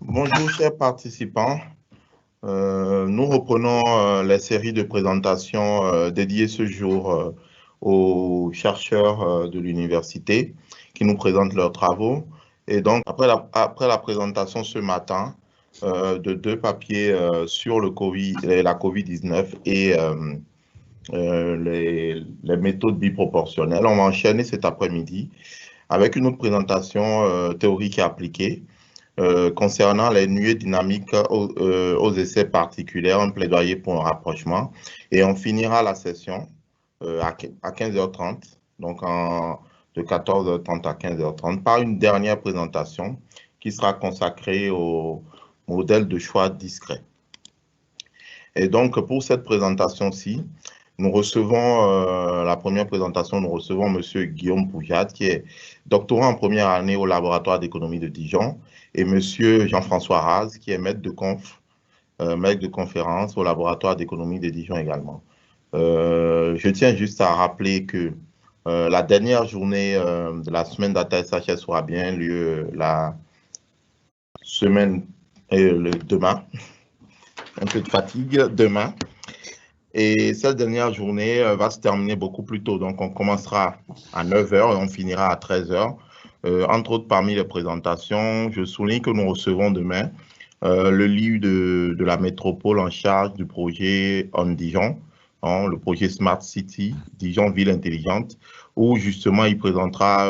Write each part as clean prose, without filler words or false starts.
Bonjour chers participants. Nous reprenons les séries de présentations dédiées ce jour aux chercheurs de l'université qui nous présentent leurs travaux. Et donc, après la présentation ce matin de deux papiers sur la COVID-19 et les méthodes biproportionnelles, on va enchaîner cet après-midi avec une autre présentation théorique et appliquée concernant les nuées dynamiques aux essais particuliers, un plaidoyer pour un rapprochement. Et on finira la session à 15h30, donc de 14h30 à 15h30, par une dernière présentation qui sera consacrée au modèle de choix discret. Et donc, pour cette présentation-ci, nous recevons, la première présentation, nous recevons M. Guillaume Poujade, qui est doctorant en première année au laboratoire d'économie de Dijon, et M. Jean-François Raz, qui est maître de conférence au laboratoire d'économie de Dijon également. Je tiens juste à rappeler que la dernière journée de la semaine Data SHS aura bien lieu la semaine demain. Un peu de fatigue demain. Et cette dernière journée va se terminer beaucoup plus tôt. Donc, on commencera à 9h et on finira à 13h. Entre autres, parmi les présentations, je souligne que nous recevons demain le livre de la métropole en charge du projet On Dijon, le projet Smart City, Dijon Ville Intelligente, où justement il présentera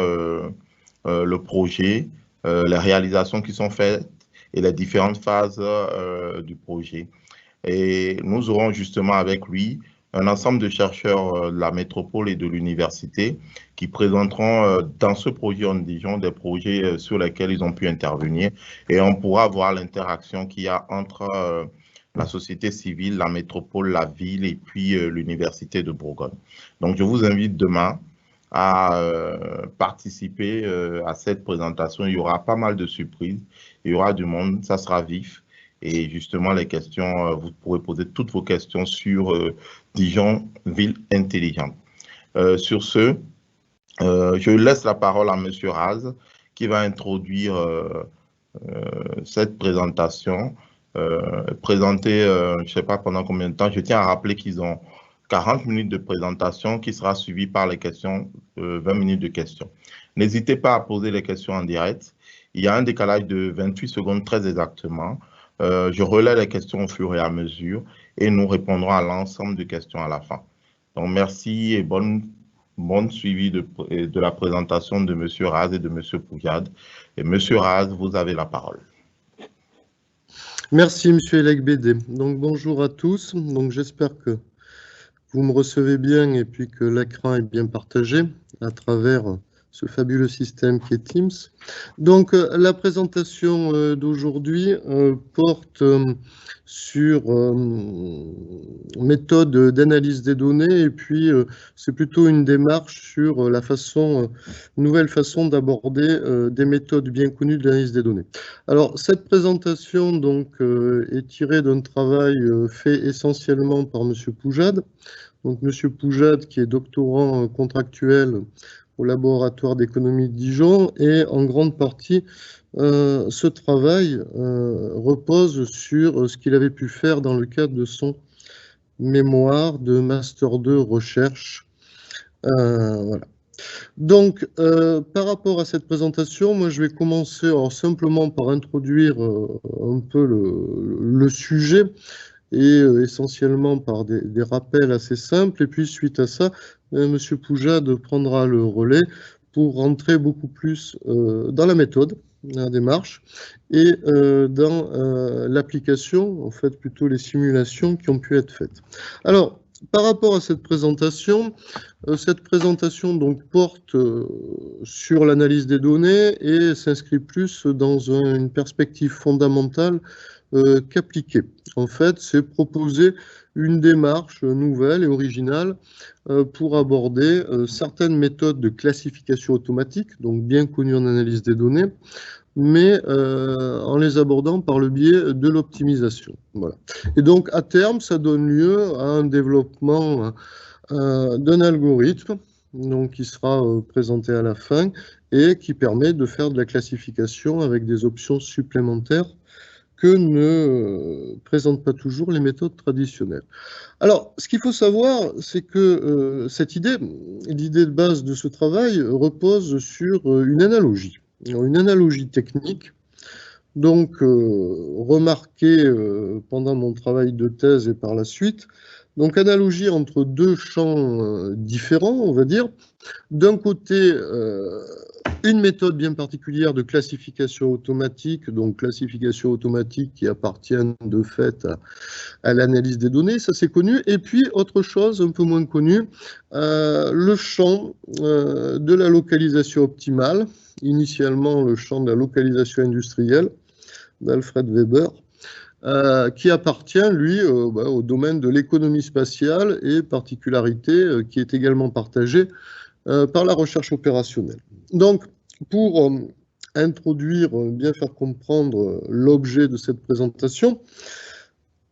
le projet, les réalisations qui sont faites et les différentes phases du projet. Et nous aurons justement avec lui un ensemble de chercheurs de la métropole et de l'université qui présenteront dans ce projet en Dijon des projets sur lesquels ils ont pu intervenir. Et on pourra voir l'interaction qu'il y a entre la société civile, la métropole, la ville et puis l'université de Bourgogne. Donc je vous invite demain à participer à cette présentation. Il y aura pas mal de surprises, il y aura du monde, ça sera vif. Et justement, les questions, vous pourrez poser toutes vos questions sur Dijon, ville intelligente. Sur ce, je laisse la parole à M. Raz, qui va introduire cette présentation, présenter, je ne sais pas pendant combien de temps. Je tiens à rappeler qu'ils ont 40 minutes de présentation qui sera suivie par les questions, 20 minutes de questions. N'hésitez pas à poser les questions en direct. Il y a un décalage de 28 secondes très exactement. Je relais les questions au fur et à mesure et nous répondrons à l'ensemble des questions à la fin. Donc, merci et bonne suivi de la présentation de M. Raz et de M. Poujade. Et M. Raz, vous avez la parole. Merci, M. Elegbede. Donc, bonjour à tous. Donc, j'espère que vous me recevez bien et puis que l'écran est bien partagé à travers ce fabuleux système qui est Teams. Donc, la présentation d'aujourd'hui porte sur méthode d'analyse des données et puis c'est plutôt une démarche sur la nouvelle façon d'aborder des méthodes bien connues de l'analyse des données. Alors, cette présentation donc est tirée d'un travail fait essentiellement par M. Poujade. Donc, M. Poujade, qui est doctorant contractuel au laboratoire d'économie de Dijon, et en grande partie, ce travail repose sur ce qu'il avait pu faire dans le cadre de son mémoire de Master 2 recherche. Voilà. Donc, par rapport à cette présentation, moi, je vais commencer simplement par introduire un peu le sujet, et essentiellement par des rappels assez simples. Et puis, suite à ça, M. Poujade prendra le relais pour rentrer beaucoup plus dans la méthode, la démarche, et dans l'application, en fait, plutôt les simulations qui ont pu être faites. Alors, par rapport à cette présentation donc porte sur l'analyse des données et s'inscrit plus dans une perspective fondamentale qu'appliquée. En fait, c'est proposer une démarche nouvelle et originale pour aborder certaines méthodes de classification automatique, donc bien connues en analyse des données, mais en les abordant par le biais de l'optimisation. Voilà. Et donc, à terme, ça donne lieu à un développement d'un algorithme donc, qui sera présenté à la fin et qui permet de faire de la classification avec des options supplémentaires que ne présentent pas toujours les méthodes traditionnelles. Alors, ce qu'il faut savoir, c'est que cette idée, l'idée de base de ce travail, repose sur une analogie technique, donc remarquée pendant mon travail de thèse et par la suite. Donc, analogie entre deux champs différents, on va dire. D'un côté, une méthode bien particulière de classification automatique, donc classification automatique qui appartient de fait à l'analyse des données, ça c'est connu. Et puis, autre chose un peu moins connue, le champ de la localisation optimale, initialement le champ de la localisation industrielle d'Alfred Weber, qui appartient, lui, au domaine de l'économie spatiale et particularité qui est également partagée par la recherche opérationnelle. Donc, pour introduire, bien faire comprendre l'objet de cette présentation,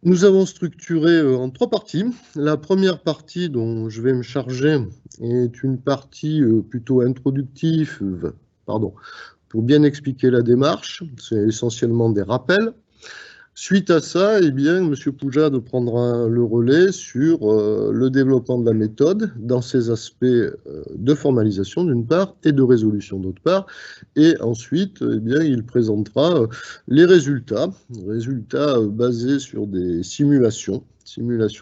nous avons structuré en trois parties. La première partie dont je vais me charger est une partie plutôt introductive, pour bien expliquer la démarche. C'est essentiellement des rappels. Suite à ça, eh bien, M. Poujade prendra le relais sur le développement de la méthode dans ses aspects de formalisation d'une part et de résolution d'autre part. Et ensuite, eh bien, il présentera les résultats basés sur des simulations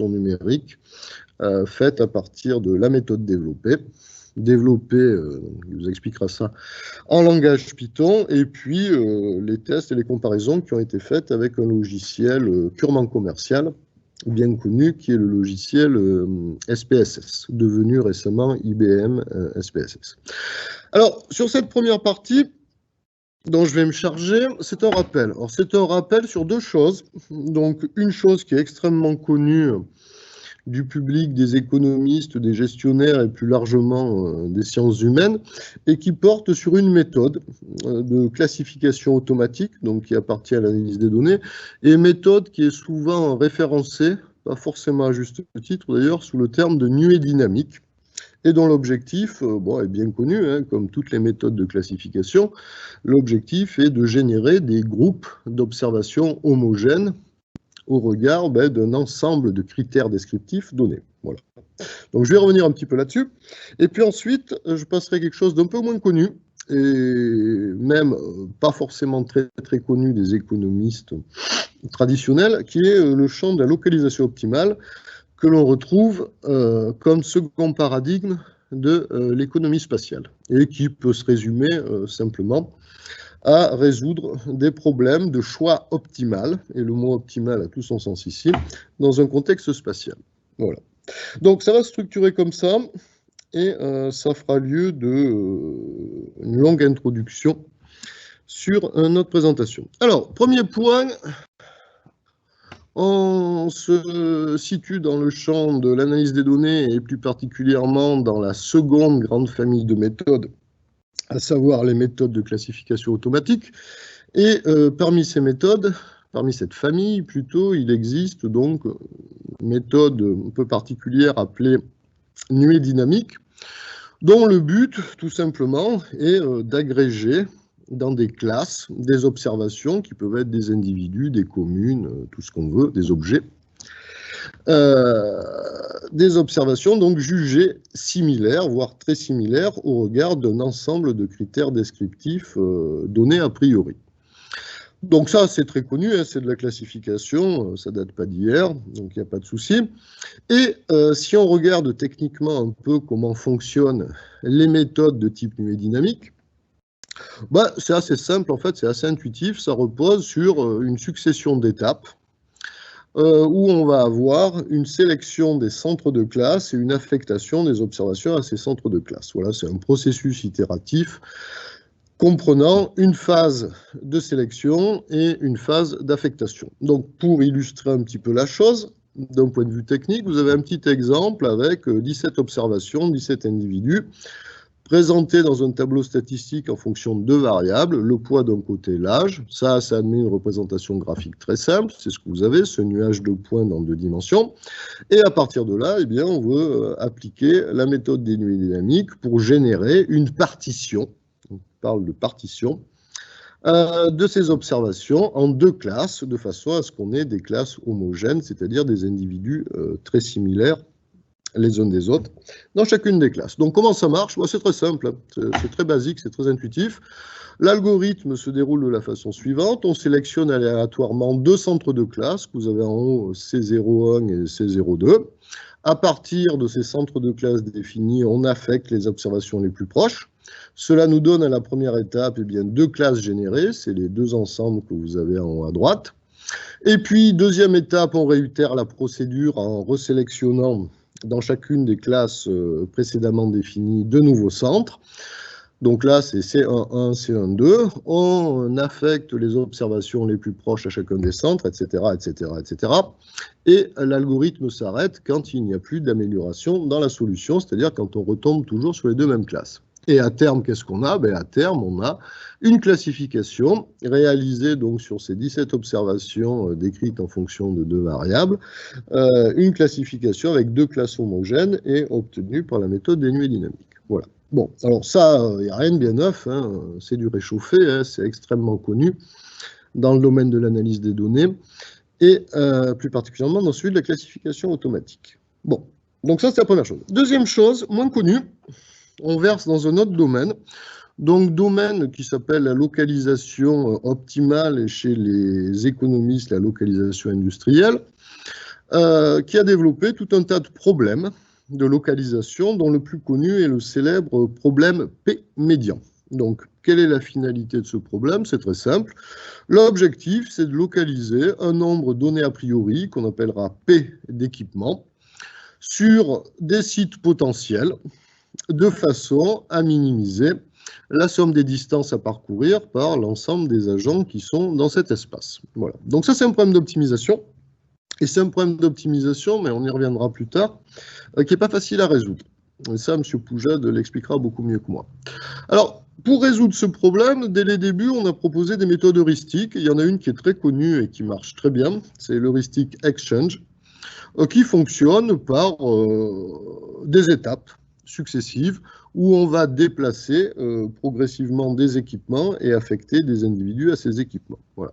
numériques faites à partir de la méthode développée, il vous expliquera ça, en langage Python, et puis les tests et les comparaisons qui ont été faites avec un logiciel purement commercial, bien connu, qui est le logiciel SPSS, devenu récemment IBM SPSS. Alors, sur cette première partie, dont je vais me charger, c'est un rappel. Alors, c'est un rappel sur deux choses. Donc, une chose qui est extrêmement connue du public, des économistes, des gestionnaires et plus largement des sciences humaines, et qui porte sur une méthode de classification automatique, donc qui appartient à l'analyse des données, et méthode qui est souvent référencée, pas forcément à juste titre d'ailleurs, sous le terme de nuée dynamique, et dont l'objectif est bien connu, hein, comme toutes les méthodes de classification, l'objectif est de générer des groupes d'observations homogènes au regard d'un ensemble de critères descriptifs donnés. Voilà. Donc je vais revenir un petit peu là-dessus. Et puis ensuite, je passerai à quelque chose d'un peu moins connu, et même pas forcément très, très connu des économistes traditionnels, qui est le champ de la localisation optimale, que l'on retrouve comme second paradigme de l'économie spatiale, et qui peut se résumer simplement à résoudre des problèmes de choix optimal, et le mot optimal a tout son sens ici, dans un contexte spatial. Voilà. Donc ça va se structurer comme ça, et ça fera lieu d'une longue introduction sur notre présentation. Alors, premier point, on se situe dans le champ de l'analyse des données, et plus particulièrement dans la seconde grande famille de méthodes, à savoir les méthodes de classification automatique. Et parmi ces méthodes, parmi cette famille plutôt, il existe donc une méthode un peu particulière appelée nuée dynamique, dont le but, tout simplement, est d'agréger dans des classes des observations qui peuvent être des individus, des communes, tout ce qu'on veut, des objets. Des observations donc jugées similaires, voire très similaires, au regard d'un ensemble de critères descriptifs donnés a priori. Donc ça, c'est très connu, hein, c'est de la classification, ça date pas d'hier, donc il n'y a pas de souci. Et si on regarde techniquement un peu comment fonctionnent les méthodes de type nuée dynamique, c'est assez simple, en fait, c'est assez intuitif, ça repose sur une succession d'étapes, où on va avoir une sélection des centres de classe et une affectation des observations à ces centres de classe. Voilà, c'est un processus itératif comprenant une phase de sélection et une phase d'affectation. Donc, pour illustrer un petit peu la chose, d'un point de vue technique, vous avez un petit exemple avec 17 observations, 17 individus, présenté dans un tableau statistique en fonction de deux variables, le poids d'un côté, l'âge. Ça admet une représentation graphique très simple, c'est ce que vous avez, ce nuage de points dans deux dimensions. Et à partir de là, eh bien, on veut appliquer la méthode des nuées dynamiques pour générer une partition, on parle de partition, de ces observations en 2 classes, de façon à ce qu'on ait des classes homogènes, c'est-à-dire des individus très similaires les uns des autres, dans chacune des classes. Donc comment ça marche? C'est très simple, c'est très basique, c'est très intuitif. L'algorithme se déroule de la façon suivante. On sélectionne aléatoirement 2 centres de classe, que vous avez en haut C01 et C02. À partir de ces centres de classe définis, on affecte les observations les plus proches. Cela nous donne à la première étape 2 classes générées, c'est les 2 ensembles que vous avez en haut à droite. Et puis, deuxième étape, on réitère la procédure en resélectionnant dans chacune des classes précédemment définies de nouveaux centres. Donc là, c'est C11, C12. On affecte les observations les plus proches à chacun des centres, etc., etc., etc. Et l'algorithme s'arrête quand il n'y a plus d'amélioration dans la solution, c'est-à-dire quand on retombe toujours sur les 2 mêmes classes. Et à terme, qu'est-ce qu'on a? À terme, on a une classification réalisée donc sur ces 17 observations décrites en fonction de 2 variables, une classification avec 2 classes homogènes et obtenue par la méthode des nuées dynamiques. Voilà. Bon, alors ça, il n'y a rien de bien neuf, hein, c'est du réchauffé, hein, c'est extrêmement connu dans le domaine de l'analyse des données et plus particulièrement dans celui de la classification automatique. Bon, donc ça c'est la première chose. Deuxième chose, moins connue, on verse dans un autre domaine, donc domaine qui s'appelle la localisation optimale et chez les économistes la localisation industrielle, qui a développé tout un tas de problèmes de localisation, dont le plus connu est le célèbre problème P-médian. Donc, quelle est la finalité de ce problème? C'est très simple. L'objectif, c'est de localiser un nombre donné a priori, qu'on appellera P d'équipement, sur des sites potentiels, de façon à minimiser la somme des distances à parcourir par l'ensemble des agents qui sont dans cet espace. Voilà. Donc ça, c'est un problème d'optimisation. Et c'est un problème d'optimisation, mais on y reviendra plus tard, qui n'est pas facile à résoudre. Et ça, M. Poujade l'expliquera beaucoup mieux que moi. Alors, pour résoudre ce problème, dès les débuts, on a proposé des méthodes heuristiques. Il y en a une qui est très connue et qui marche très bien, c'est l'heuristique Exchange, qui fonctionne par des étapes successives où on va déplacer progressivement des équipements et affecter des individus à ces équipements. Voilà.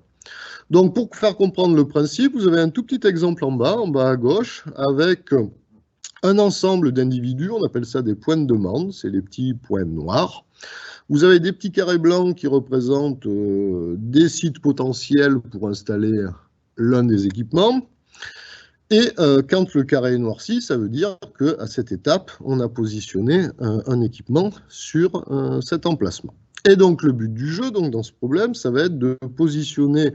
Donc, pour faire comprendre le principe, vous avez un tout petit exemple en bas à gauche, avec un ensemble d'individus, on appelle ça des points de demande, c'est les petits points noirs. Vous avez des petits carrés blancs qui représentent des sites potentiels pour installer l'un des équipements. Et quand le carré est noirci, ça veut dire qu'à cette étape, on a positionné un équipement sur cet emplacement. Et donc, le but du jeu, donc, dans ce problème, ça va être de positionner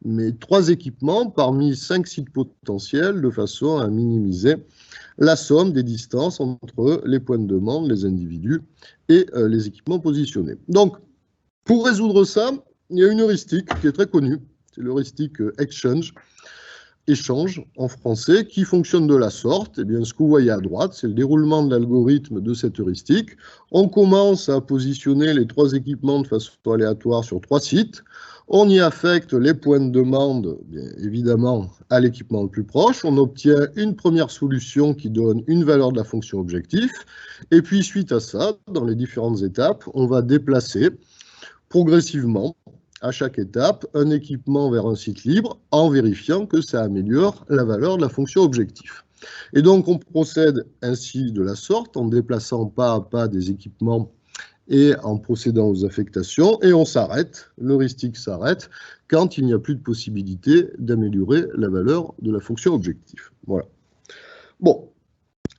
mes 3 équipements parmi 5 sites potentiels de façon à minimiser la somme des distances entre les points de demande, les individus et les équipements positionnés. Donc, pour résoudre ça, il y a une heuristique qui est très connue, c'est l'heuristique Exchange, échange en français, qui fonctionne de la sorte. Eh bien, ce que vous voyez à droite, c'est le déroulement de l'algorithme de cette heuristique. On commence à positionner les 3 équipements de façon aléatoire sur 3 sites. On y affecte les points de demande, bien évidemment, à l'équipement le plus proche. On obtient une première solution qui donne une valeur de la fonction objectif. Et puis, suite à ça, dans les différentes étapes, on va déplacer progressivement, à chaque étape, un équipement vers un site libre en vérifiant que ça améliore la valeur de la fonction objectif. Et donc, on procède ainsi de la sorte, en déplaçant pas à pas des équipements et en procédant aux affectations, et on s'arrête, l'heuristique s'arrête, quand il n'y a plus de possibilité d'améliorer la valeur de la fonction objectif. Voilà. Bon,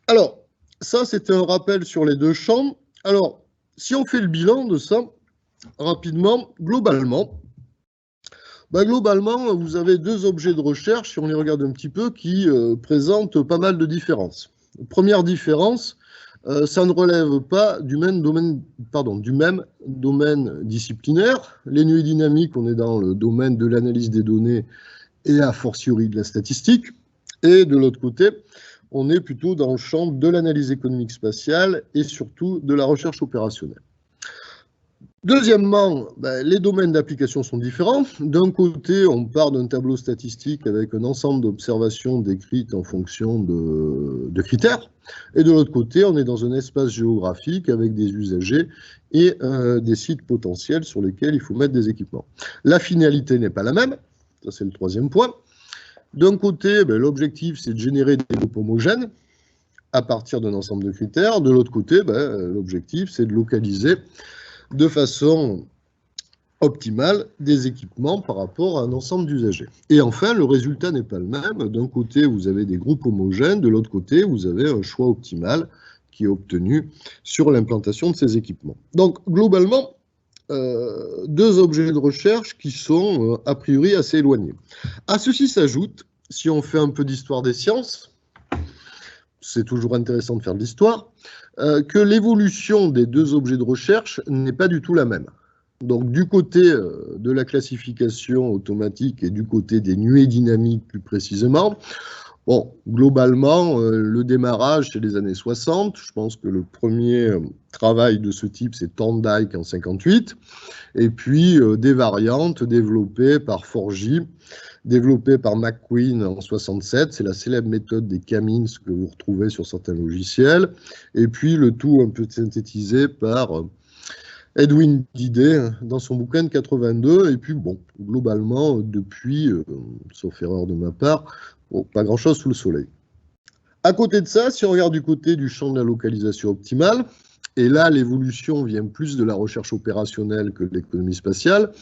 alors, ça c'était un rappel sur les 2 champs. Alors, si on fait le bilan de ça, rapidement, globalement, vous avez 2 objets de recherche, si on les regarde un petit peu, qui présentent pas mal de différences. Première différence, ça ne relève pas du même domaine disciplinaire. Les nuées dynamiques, on est dans le domaine de l'analyse des données et a fortiori de la statistique. Et de l'autre côté, on est plutôt dans le champ de l'analyse économique spatiale et surtout de la recherche opérationnelle. Deuxièmement, les domaines d'application sont différents. D'un côté, on part d'un tableau statistique avec un ensemble d'observations décrites en fonction de critères. Et de l'autre côté, on est dans un espace géographique avec des usagers et des sites potentiels sur lesquels il faut mettre des équipements. La finalité n'est pas la même. Ça, c'est le troisième point. D'un côté, l'objectif, c'est de générer des groupes homogènes à partir d'un ensemble de critères. De l'autre côté, l'objectif, c'est de localiser de façon optimale des équipements par rapport à un ensemble d'usagers. Et enfin, le résultat n'est pas le même. D'un côté, vous avez des groupes homogènes, de l'autre côté, vous avez un choix optimal qui est obtenu sur l'implantation de ces équipements. Donc, globalement, deux objets de recherche qui sont a priori assez éloignés. À ceci s'ajoute, si on fait un peu d'histoire des sciences, c'est toujours intéressant de faire de l'histoire, que l'évolution des deux objets de recherche n'est pas du tout la même. Donc, du côté de la classification automatique et du côté des nuées dynamiques plus précisément, bon, globalement, le démarrage, c'est les années 60. Je pense que le premier travail de ce type, c'est Thorndike en 58. Et puis, des variantes développées par Forgy, développée par McQueen en 67, c'est la célèbre méthode des K-means que vous retrouvez sur certains logiciels, et puis le tout un peu synthétisé par Edwin Diday dans son bouquin de 82, et puis bon, globalement, depuis, sauf erreur de ma part, bon, pas grand-chose sous le soleil. À côté de ça, si on regarde du côté du champ de la localisation optimale, et là l'évolution vient plus de la recherche opérationnelle que de l'économie spatiale,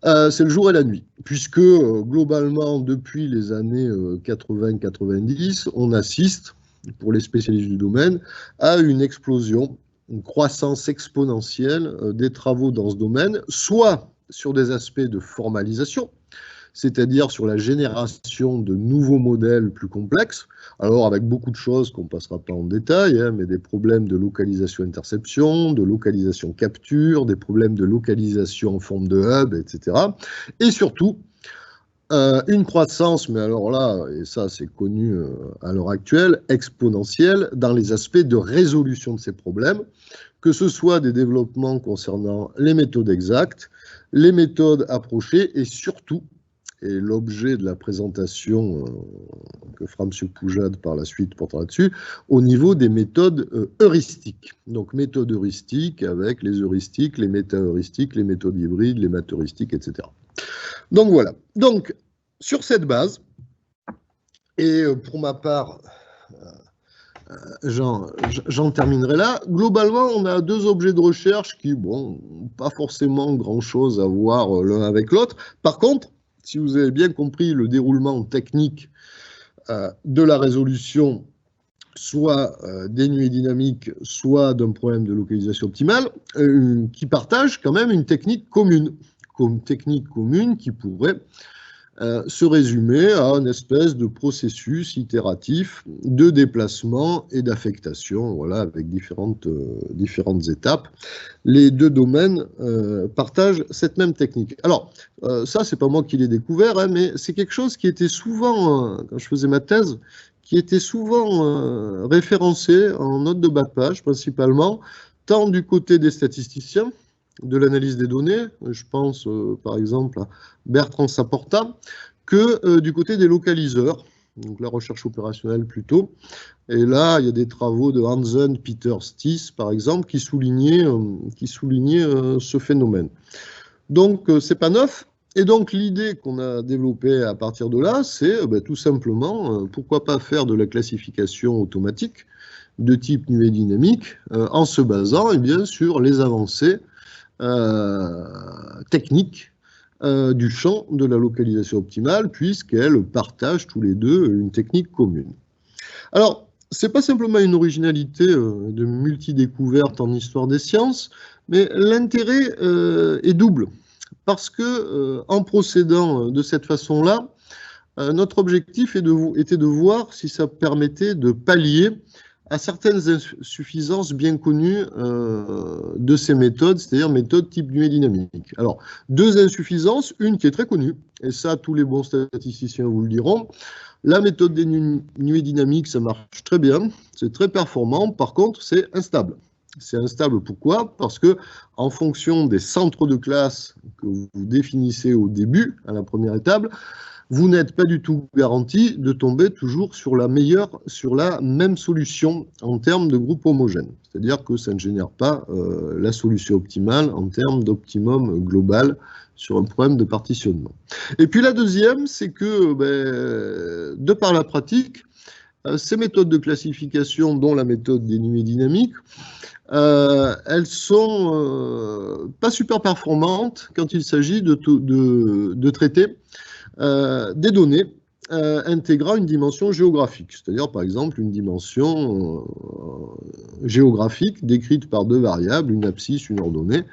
c'est le jour et la nuit, puisque globalement, depuis les années 80-90, on assiste, pour les spécialistes du domaine, à une explosion, une croissance exponentielle des travaux dans ce domaine, soit sur des aspects de formalisation, c'est-à-dire sur la génération de nouveaux modèles plus complexes, alors avec beaucoup de choses qu'on ne passera pas en détail, mais des problèmes de localisation-interception, de localisation-capture, des problèmes de localisation en forme de hub, etc. Et surtout, une croissance, mais alors là, et ça c'est connu à l'heure actuelle, exponentielle dans les aspects de résolution de ces problèmes, que ce soit des développements concernant les méthodes exactes, les méthodes approchées et surtout, et l'objet de la présentation que fera M. Poujade par la suite portera là-dessus, au niveau des méthodes heuristiques. Donc méthodes heuristiques avec les heuristiques, les méta-heuristiques, les méthodes hybrides, les maths heuristiques, etc. Donc voilà. Donc sur cette base, et pour ma part, j'en terminerai là. Globalement, on a deux objets de recherche qui, bon, n'ont pas forcément grand-chose à voir l'un avec l'autre. Par contre, si vous avez bien compris le déroulement technique de la résolution, soit des nuées dynamiques, soit d'un problème de localisation optimale, qui partagent quand même une technique commune qui pourrait se résumer à une espèce de processus itératif de déplacement et d'affectation, voilà, avec différentes étapes. Les deux domaines partagent cette même technique. Alors, ça, c'est pas moi qui l'ai découvert, mais c'est quelque chose qui était souvent, quand je faisais ma thèse, qui était souvent référencé en note de bas de page, principalement, tant du côté des statisticiens, de l'analyse des données, je pense par exemple à Bertrand Saporta, que du côté des localiseurs, donc la recherche opérationnelle plutôt. Et là, il y a des travaux de Hansen, Peter Stiess, par exemple, qui soulignaient ce phénomène. Donc, c'est pas neuf. Et donc, l'idée qu'on a développée à partir de là, c'est tout simplement, pourquoi pas faire de la classification automatique de type nuée dynamique en se basant sur les avancées technique du champ de la localisation optimale, puisqu'elles partagent tous les deux une technique commune. Alors, ce n'est pas simplement une originalité de multi-découverte en histoire des sciences, mais l'intérêt est double, parce que en procédant de cette façon-là, notre objectif était de voir si ça permettait de pallier à certaines insuffisances bien connues de ces méthodes, c'est-à-dire méthodes type nuée dynamique. Alors, deux insuffisances, une qui est très connue, et ça, tous les bons statisticiens vous le diront. La méthode des nuées dynamiques, ça marche très bien, c'est très performant, par contre, c'est instable. C'est instable pourquoi? Parce que en fonction des centres de classe que vous définissez au début, à la première étape, vous n'êtes pas du tout garanti de tomber toujours sur la même solution en termes de groupe homogène. C'est-à-dire que ça ne génère pas la solution optimale en termes d'optimum global sur un problème de partitionnement. Et puis la deuxième, c'est que, de par la pratique, ces méthodes de classification, dont la méthode dénuée dynamique, elles sont pas super performantes quand il s'agit de traiter des données intégrant une dimension géographique, c'est-à-dire par exemple une dimension géographique décrite par deux variables, une abscisse, une ordonnée.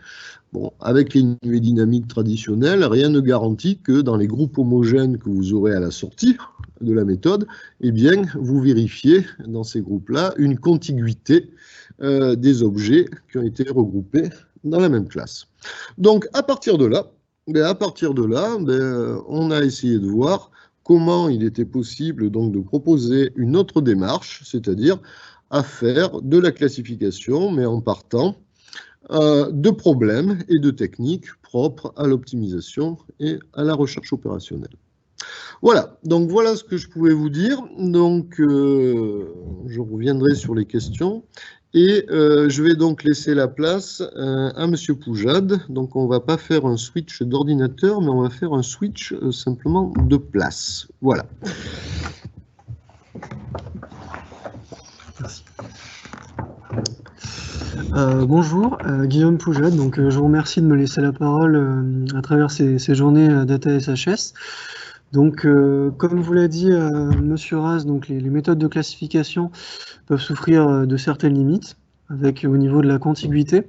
Bon, avec les nuées dynamiques traditionnelles, rien ne garantit que dans les groupes homogènes que vous aurez à la sortie de la méthode, eh bien, vous vérifiez dans ces groupes-là une contiguïté des objets qui ont été regroupés dans la même classe. Donc, à partir de là, on a essayé de voir comment il était possible donc de proposer une autre démarche, c'est-à-dire à faire de la classification, mais en partant de problèmes et de techniques propres à l'optimisation et à la recherche opérationnelle. Voilà, donc voilà ce que je pouvais vous dire. Donc, je reviendrai sur les questions. Et je vais donc laisser la place à M. Poujade. Donc, on ne va pas faire un switch d'ordinateur, mais on va faire un switch simplement de place. Voilà. Merci. Bonjour, Guillaume Poujade. Donc, je vous remercie de me laisser la parole à travers ces journées Data SHS. Donc, comme vous l'a dit Monsieur Raz, donc les méthodes de classification peuvent souffrir de certaines limites, avec au niveau de la contiguïté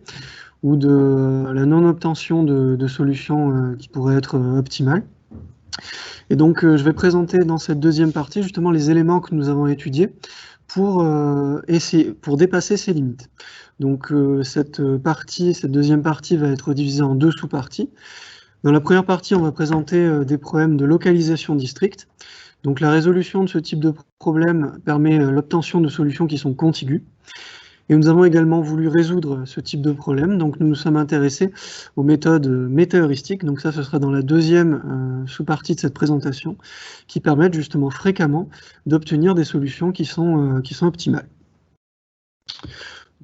ou de la non-obtention de solutions qui pourraient être optimales. Et donc, je vais présenter dans cette deuxième partie justement les éléments que nous avons étudiés pour dépasser ces limites. Donc, cette deuxième partie va être divisée en deux sous-parties. Dans la première partie, on va présenter des problèmes de localisation district. Donc la résolution de ce type de problème permet l'obtention de solutions qui sont contiguës. Et nous avons également voulu résoudre ce type de problème. Donc nous nous sommes intéressés aux méthodes métaheuristiques. Donc ça, ce sera dans la deuxième sous-partie de cette présentation, qui permettent justement fréquemment d'obtenir des solutions qui sont optimales.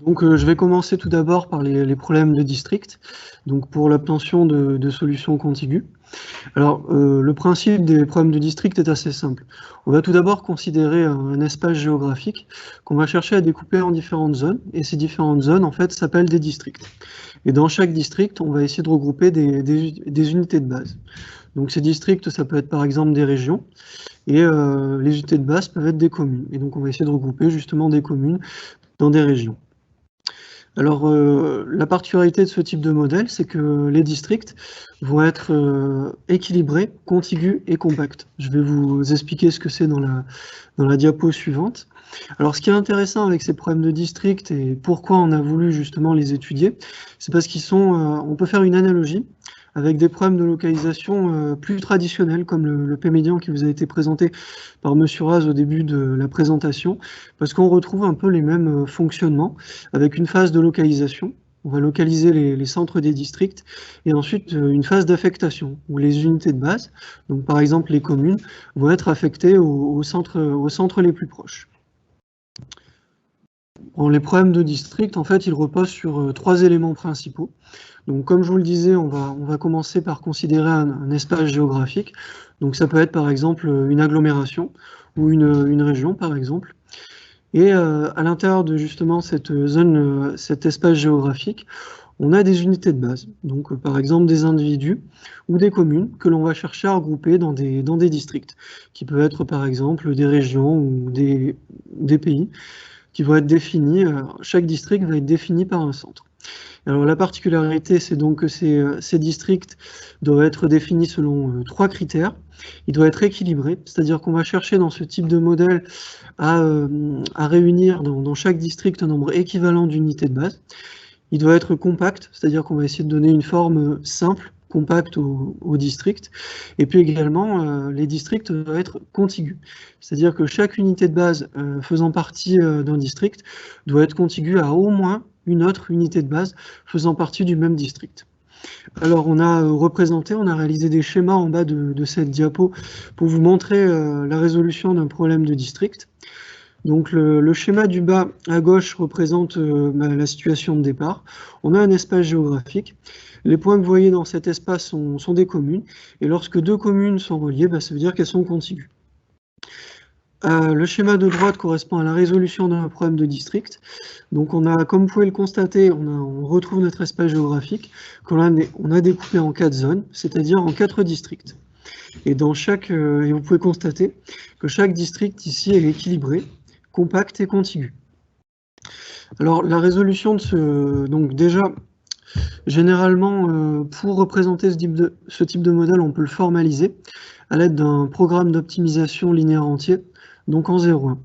Donc je vais commencer tout d'abord par les problèmes de district, donc pour l'obtention de solutions contiguës. Alors le principe des problèmes de district est assez simple. On va tout d'abord considérer un espace géographique qu'on va chercher à découper en différentes zones, et ces différentes zones en fait s'appellent des districts. Et dans chaque district, on va essayer de regrouper des unités de base. Donc ces districts, ça peut être par exemple des régions, et les unités de base peuvent être des communes. Et donc on va essayer de regrouper justement des communes dans des régions. Alors, la particularité de ce type de modèle, c'est que les districts vont être équilibrés, contigus et compacts. Je vais vous expliquer ce que c'est dans la diapo suivante. Alors, ce qui est intéressant avec ces problèmes de district et pourquoi on a voulu justement les étudier, c'est parce qu'ils sont, on peut faire une analogie avec des problèmes de localisation plus traditionnels, comme le P-médian qui vous a été présenté par M. Raz au début de la présentation, parce qu'on retrouve un peu les mêmes fonctionnements, avec une phase de localisation. On va localiser les centres des districts, et ensuite une phase d'affectation, où les unités de base, donc par exemple les communes, vont être affectées aux centres les plus proches. Bon, les problèmes de district, en fait, ils reposent sur trois éléments principaux. Donc, comme je vous le disais, on va commencer par considérer un espace géographique. Donc, ça peut être par exemple une agglomération ou une région, par exemple. Et à l'intérieur de justement cette zone, cet espace géographique, on a des unités de base. Donc, par exemple, des individus ou des communes que l'on va chercher à regrouper dans des districts, qui peuvent être par exemple des régions ou des pays qui vont être définis. Chaque district va être défini par un centre. Alors la particularité, c'est donc que ces districts doivent être définis selon trois critères. Ils doivent être équilibrés, c'est-à-dire qu'on va chercher dans ce type de modèle à réunir dans chaque district un nombre équivalent d'unités de base. Il doit être compact, c'est-à-dire qu'on va essayer de donner une forme simple, compacts au district. Et puis également, les districts doivent être contigus. C'est-à-dire que chaque unité de base faisant partie d'un district doit être contiguë à au moins une autre unité de base faisant partie du même district. Alors on a réalisé des schémas en bas de cette diapo pour vous montrer la résolution d'un problème de district. Donc le schéma du bas à gauche représente la situation de départ. On a un espace géographique. Les points que vous voyez dans cet espace sont des communes. Et lorsque deux communes sont reliées, ça veut dire qu'elles sont contiguës. Le schéma de droite correspond à la résolution d'un problème de district. Donc on a, comme vous pouvez le constater, on retrouve notre espace géographique qu'on a découpé en 4 zones, c'est-à-dire en 4 districts. Et et vous pouvez constater que chaque district ici est équilibré, compact et contigu. Alors la résolution de donc déjà, généralement, pour représenter ce type de modèle, on peut le formaliser à l'aide d'un programme d'optimisation linéaire entier, donc en 0,1.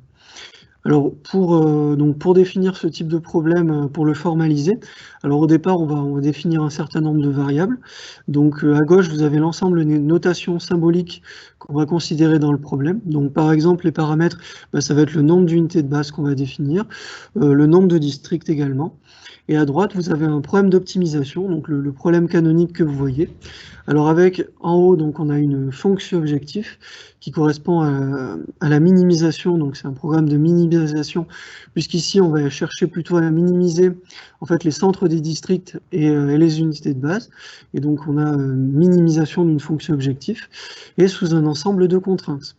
Alors pour définir ce type de problème, pour le formaliser, alors au départ on va définir un certain nombre de variables. Donc à gauche vous avez l'ensemble des notations symboliques qu'on va considérer dans le problème. Donc par exemple les paramètres, ça va être le nombre d'unités de base qu'on va définir, le nombre de districts également. Et à droite vous avez un problème d'optimisation, donc le problème canonique que vous voyez. Alors avec en haut donc on a une fonction objectif qui correspond à la minimisation, donc c'est un programme de minimisation, puisqu'ici on va chercher plutôt à minimiser en fait les centres des districts et les unités de base, et donc on a minimisation d'une fonction objectif, et sous un ensemble de contraintes.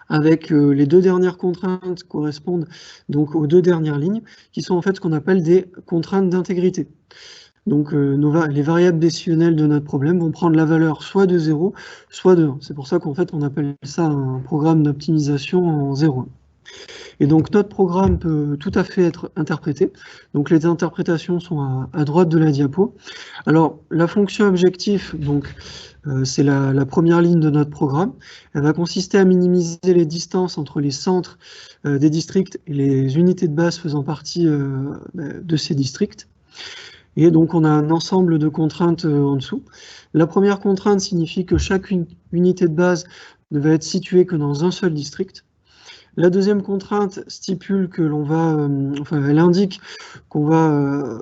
Avec les deux dernières contraintes correspondent donc aux deux dernières lignes, qui sont en fait ce qu'on appelle des contraintes d'intégrité. Donc les variables décisionnelles de notre problème vont prendre la valeur soit de 0, soit de 1. C'est pour ça qu'en fait on appelle ça un programme d'optimisation en 0,1. Et donc notre programme peut tout à fait être interprété. Donc les interprétations sont à droite de la diapo. Alors la fonction objectif, donc c'est la première ligne de notre programme. Elle va consister à minimiser les distances entre les centres des districts et les unités de base faisant partie de ces districts. Et donc on a un ensemble de contraintes en dessous. La première contrainte signifie que chaque unité de base ne va être située que dans un seul district. La deuxième contrainte stipule que l'on va, elle indique qu'on va,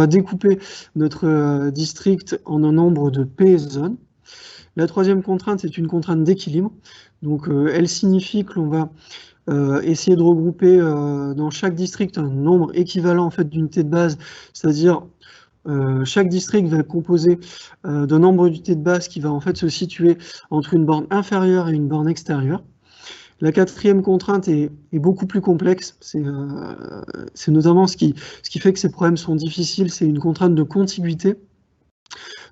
découper notre district en un nombre de P zones. La troisième contrainte est une contrainte d'équilibre. Donc elle signifie que l'on va essayer de regrouper dans chaque district un nombre équivalent en fait d'unités de base, c'est-à-dire chaque district va être composé d'un nombre d'unités de base qui va en fait se situer entre une borne inférieure et une borne extérieure. La quatrième contrainte est beaucoup plus complexe, c'est notamment ce qui fait que ces problèmes sont difficiles, c'est une contrainte de contiguïté.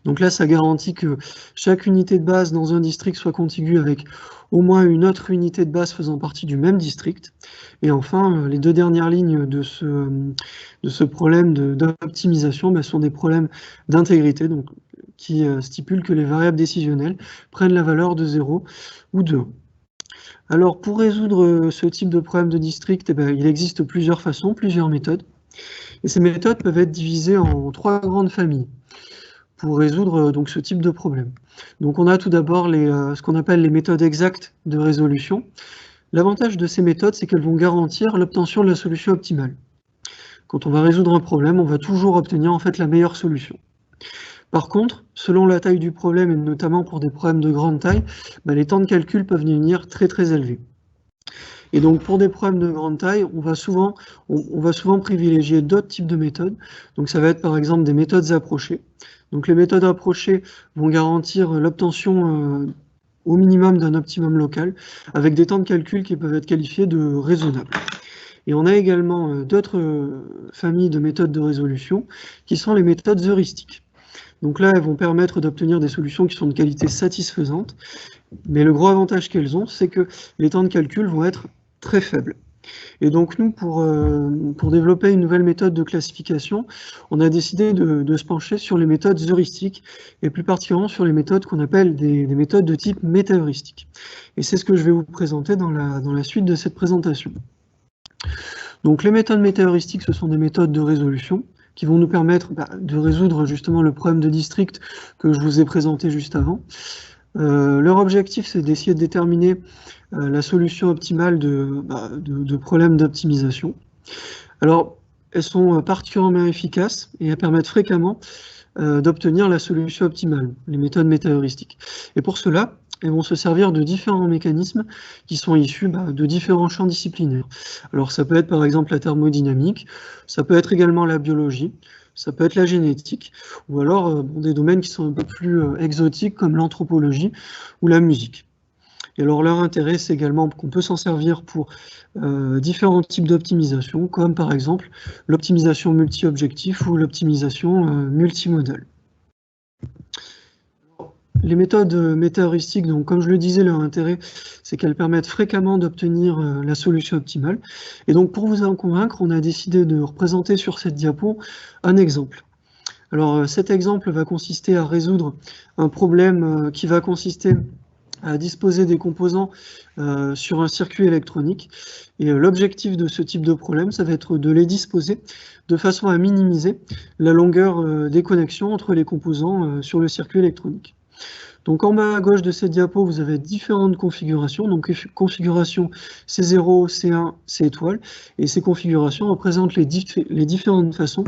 Donc là, ça garantit que chaque unité de base dans un district soit contiguë avec au moins une autre unité de base faisant partie du même district. Et enfin, les deux dernières lignes de ce problème d'optimisation sont des problèmes d'intégrité, donc qui stipulent que les variables décisionnelles prennent la valeur de 0 ou de 1. Alors pour résoudre ce type de problème de district, il existe plusieurs façons, plusieurs méthodes. Et ces méthodes peuvent être divisées en 3 grandes familles pour résoudre donc ce type de problème. Donc on a tout d'abord ce qu'on appelle les méthodes exactes de résolution. L'avantage de ces méthodes, c'est qu'elles vont garantir l'obtention de la solution optimale. Quand on va résoudre un problème, on va toujours obtenir en fait la meilleure solution. Par contre, selon la taille du problème, et notamment pour des problèmes de grande taille, les temps de calcul peuvent devenir très très élevés. Et donc pour des problèmes de grande taille, on va souvent privilégier d'autres types de méthodes. Donc ça va être par exemple des méthodes approchées. Donc les méthodes approchées vont garantir l'obtention au minimum d'un optimum local, avec des temps de calcul qui peuvent être qualifiés de raisonnables. Et on a également d'autres familles de méthodes de résolution, qui sont les méthodes heuristiques. Donc là, elles vont permettre d'obtenir des solutions qui sont de qualité satisfaisante, mais le gros avantage qu'elles ont, c'est que les temps de calcul vont être très faibles. Et donc nous, pour développer une nouvelle méthode de classification, on a décidé de se pencher sur les méthodes heuristiques, et plus particulièrement sur les méthodes qu'on appelle des méthodes de type méta-heuristique. Et c'est ce que je vais vous présenter dans la suite de cette présentation. Donc les méthodes méta-heuristiques, ce sont des méthodes de résolution qui vont nous permettre de résoudre justement le problème de district que je vous ai présenté juste avant. Leur objectif, c'est d'essayer de déterminer la solution optimale de problèmes d'optimisation. Alors, elles sont particulièrement efficaces et elles permettent fréquemment d'obtenir la solution optimale, les méthodes métaheuristiques. Et pour cela, elles vont se servir de différents mécanismes qui sont issus de différents champs disciplinaires. Alors ça peut être par exemple la thermodynamique, ça peut être également la biologie, ça peut être la génétique, ou alors des domaines qui sont un peu plus exotiques comme l'anthropologie ou la musique. Et alors leur intérêt, c'est également qu'on peut s'en servir pour différents types d'optimisation, comme par exemple l'optimisation multi-objectif ou l'optimisation multimodale. Les méthodes métaheuristiques, donc comme je le disais, leur intérêt, c'est qu'elles permettent fréquemment d'obtenir la solution optimale. Et donc pour vous en convaincre, on a décidé de représenter sur cette diapo un exemple. Alors cet exemple va consister à résoudre un problème qui va consister à disposer des composants sur un circuit électronique. Et l'objectif de ce type de problème, ça va être de les disposer de façon à minimiser la longueur des connexions entre les composants sur le circuit électronique. Donc en bas à gauche de cette diapo, vous avez différentes configurations, donc configuration C0, C1, C étoile, et ces configurations représentent les différentes façons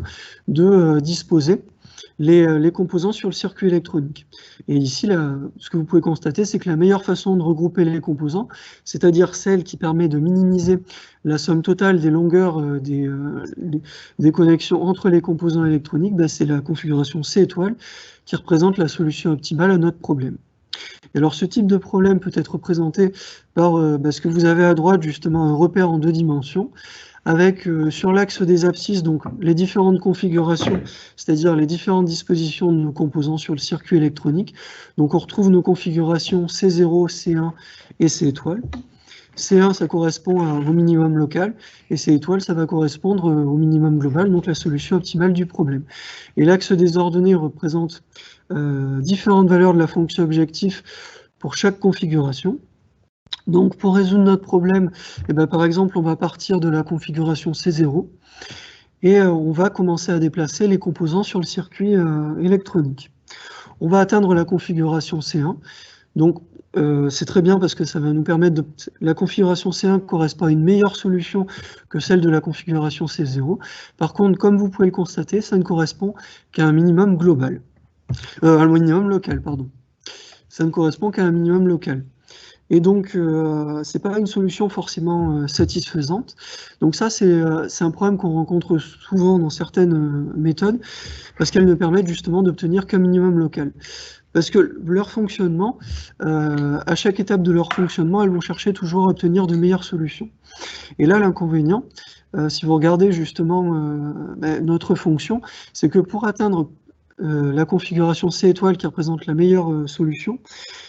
de disposer les composants sur le circuit électronique. Et ici, là, ce que vous pouvez constater, c'est que la meilleure façon de regrouper les composants, c'est-à-dire celle qui permet de minimiser la somme totale des longueurs des connexions entre les composants électroniques, c'est la configuration C étoile qui représente la solution optimale à notre problème. Et alors ce type de problème peut être représenté par ce que vous avez à droite, justement un repère en 2 dimensions, avec sur l'axe des abscisses donc les différentes configurations, c'est-à-dire les différentes dispositions de nos composants sur le circuit électronique. Donc on retrouve nos configurations C0, C1 et C étoile. C1, ça correspond au minimum local, et C étoile, ça va correspondre au minimum global, donc la solution optimale du problème. Et l'axe des ordonnées représente différentes valeurs de la fonction objectif pour chaque configuration. Donc pour résoudre notre problème, par exemple, on va partir de la configuration C0, et on va commencer à déplacer les composants sur le circuit électronique. On va atteindre la configuration C1, donc c'est très bien parce que ça va nous permettre de... La configuration C1 correspond à une meilleure solution que celle de la configuration C0. Par contre, comme vous pouvez le constater, ça ne correspond qu'à un minimum global. Un minimum local, pardon. Ça ne correspond qu'à un minimum local. Et donc, c'est pas une solution forcément satisfaisante. Donc ça, c'est un problème qu'on rencontre souvent dans certaines méthodes, parce qu'elles ne permettent justement d'obtenir qu'un minimum local. Parce que leur fonctionnement, à chaque étape de leur fonctionnement, elles vont chercher toujours à obtenir de meilleures solutions. Et là, l'inconvénient, si vous regardez justement notre fonction, c'est que pour atteindre la configuration C étoile qui représente la meilleure solution,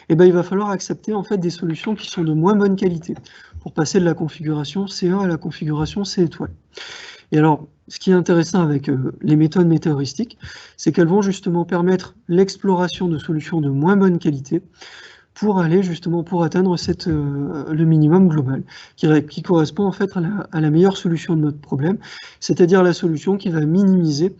il va falloir accepter en fait des solutions qui sont de moins bonne qualité pour passer de la configuration C1 à la configuration C étoile. Et alors, ce qui est intéressant avec les méthodes métaheuristiques, c'est qu'elles vont justement permettre l'exploration de solutions de moins bonne qualité pour aller justement pour atteindre le minimum global, qui correspond en fait à la meilleure solution de notre problème, c'est-à-dire la solution qui va minimiser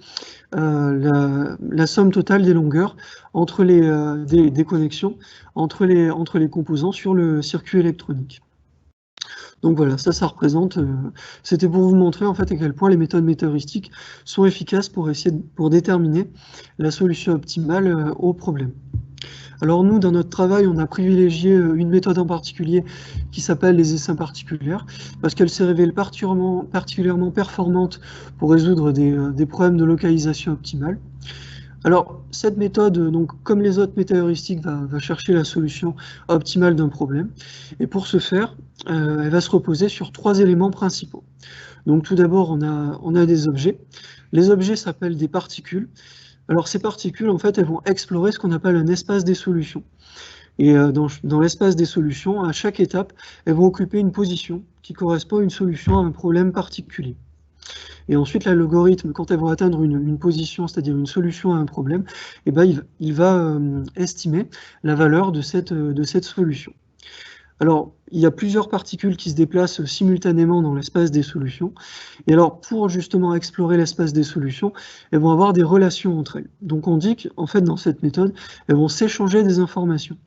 la somme totale des longueurs entre des connexions entre les composants sur le circuit électronique. Donc voilà, ça représente, c'était pour vous montrer en fait à quel point les méthodes métaheuristiques sont efficaces pour déterminer la solution optimale au problème. Alors nous, dans notre travail, on a privilégié une méthode en particulier qui s'appelle les essaims particulières, parce qu'elle s'est révélée particulièrement performante pour résoudre des problèmes de localisation optimale. Alors, cette méthode, donc, comme les autres métaheuristiques, va chercher la solution optimale d'un problème. Et pour ce faire, elle va se reposer sur 3 éléments principaux. Donc tout d'abord, on a des objets. Les objets s'appellent des particules. Alors ces particules, en fait, elles vont explorer ce qu'on appelle un espace des solutions. Et dans l'espace des solutions, à chaque étape, elles vont occuper une position qui correspond à une solution à un problème particulier. Et ensuite, l'algorithme, quand elles vont atteindre une position, c'est-à-dire une solution à un problème, il va estimer la valeur de cette solution. Alors, il y a plusieurs particules qui se déplacent simultanément dans l'espace des solutions. Et alors, pour justement explorer l'espace des solutions, elles vont avoir des relations entre elles. Donc, on dit qu'en fait, dans cette méthode, elles vont s'échanger des informations.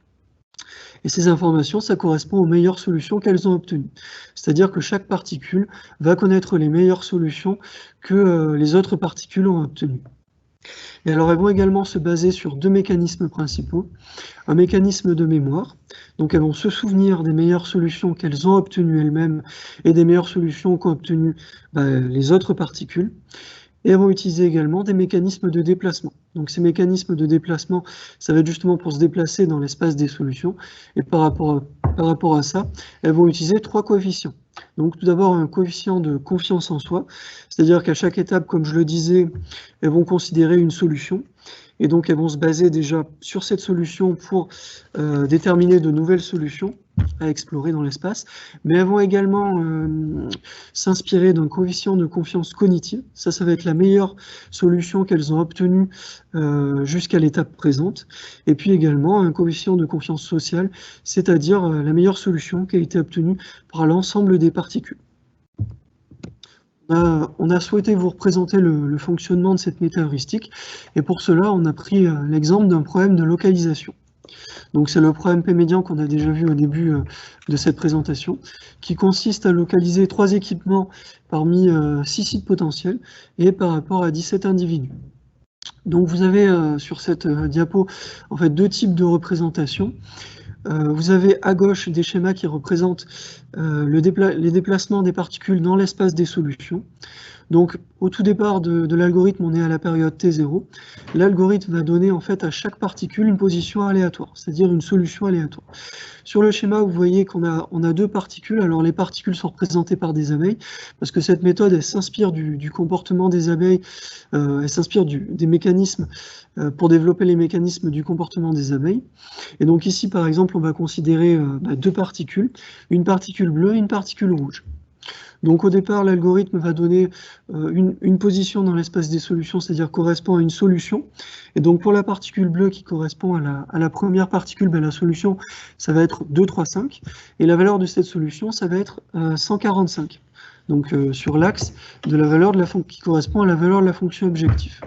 Et ces informations, ça correspond aux meilleures solutions qu'elles ont obtenues. C'est-à-dire que chaque particule va connaître les meilleures solutions que les autres particules ont obtenues. Et alors, elles vont également se baser sur deux mécanismes principaux. Un mécanisme de mémoire, donc elles vont se souvenir des meilleures solutions qu'elles ont obtenues elles-mêmes et des meilleures solutions qu'ont obtenues les autres particules. Et elles vont utiliser également des mécanismes de déplacement. Donc ces mécanismes de déplacement, ça va être justement pour se déplacer dans l'espace des solutions. Et par rapport à ça, elles vont utiliser trois coefficients. Donc tout d'abord un coefficient de confiance en soi, c'est-à-dire qu'à chaque étape, comme je le disais, elles vont considérer une solution. Et donc elles vont se baser déjà sur cette solution pour déterminer de nouvelles solutions à explorer dans l'espace, mais elles vont également s'inspirer d'un coefficient de confiance cognitive. Ça va être la meilleure solution qu'elles ont obtenue jusqu'à l'étape présente, et puis également un coefficient de confiance sociale, c'est-à-dire la meilleure solution qui a été obtenue par l'ensemble des particules. On a souhaité vous représenter le fonctionnement de cette méta-heuristique, et pour cela, on a pris l'exemple d'un problème de localisation. Donc c'est le problème P-médian qu'on a déjà vu au début de cette présentation, qui consiste à localiser 3 équipements parmi 6 sites potentiels et par rapport à 17 individus. Donc vous avez sur cette diapo en fait 2 types de représentations. Vous avez à gauche des schémas qui représentent les déplacements des particules dans l'espace des solutions. Donc au tout départ de l'algorithme, on est à la période T0. L'algorithme va donner en fait à chaque particule une position aléatoire, c'est-à-dire une solution aléatoire. Sur le schéma, vous voyez qu'on a 2 particules. Alors les particules sont représentées par des abeilles, parce que cette méthode, elle s'inspire du comportement des abeilles, elle s'inspire des mécanismes pour développer les mécanismes du comportement des abeilles. Et donc ici, par exemple, on va considérer 2 particules, une particule bleue et une particule rouge. Donc au départ, l'algorithme va donner une position dans l'espace des solutions, c'est-à-dire correspond à une solution. Et donc pour la particule bleue qui correspond à la première particule, la solution, ça va être 2, 3, 5. Et la valeur de cette solution, ça va être 145. Donc sur l'axe de la valeur qui correspond à la valeur de la fonction objectif.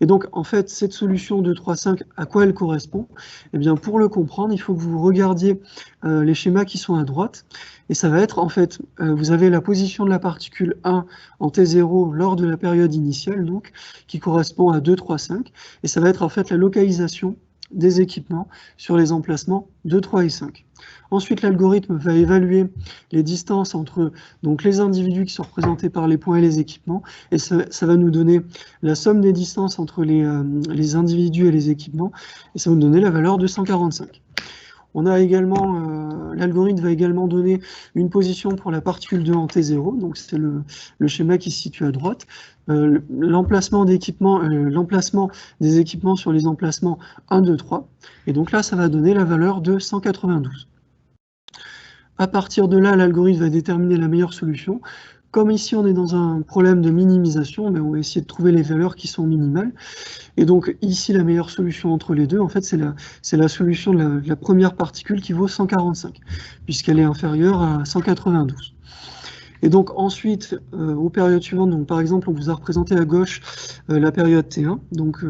Et donc, en fait, cette solution 2, 3, 5, à quoi elle correspond? Eh bien, pour le comprendre, il faut que vous regardiez les schémas qui sont à droite. Et ça va être, en fait, vous avez la position de la particule 1 en T0 lors de la période initiale, donc, qui correspond à 2, 3, 5. Et ça va être, en fait, la localisation des équipements sur les emplacements 2, 3 et 5. Ensuite, l'algorithme va évaluer les distances entre donc, les individus qui sont représentés par les points et les équipements, et ça va nous donner la somme des distances entre les individus et les équipements, et ça va nous donner la valeur de 145. On a également, l'algorithme va également donner une position pour la particule 2 en T0, donc c'est le schéma qui se situe à droite. L'emplacement des équipements sur les emplacements 1, 2, 3. Et donc là, ça va donner la valeur de 192. À partir de là, l'algorithme va déterminer la meilleure solution. Comme ici, on est dans un problème de minimisation, on va essayer de trouver les valeurs qui sont minimales. Et donc ici, la meilleure solution entre les deux, en fait, c'est la solution de la première particule qui vaut 145, puisqu'elle est inférieure à 192. Et donc ensuite, aux périodes suivantes, donc par exemple, on vous a représenté à gauche la période T1, donc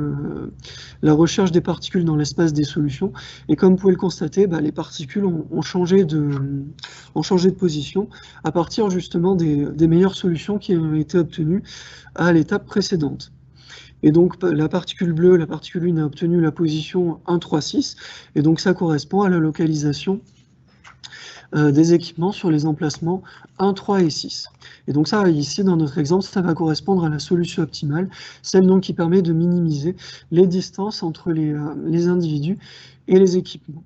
la recherche des particules dans l'espace des solutions. Et comme vous pouvez le constater, les particules ont changé de position à partir justement des meilleures solutions qui ont été obtenues à l'étape précédente. Et donc la particule bleue, la particule 1 a obtenu la position 1, 3, 6, et donc ça correspond à la localisation des équipements sur les emplacements 1, 3 et 6. Et donc ça, ici, dans notre exemple, ça va correspondre à la solution optimale, celle donc qui permet de minimiser les distances entre les individus et les équipements.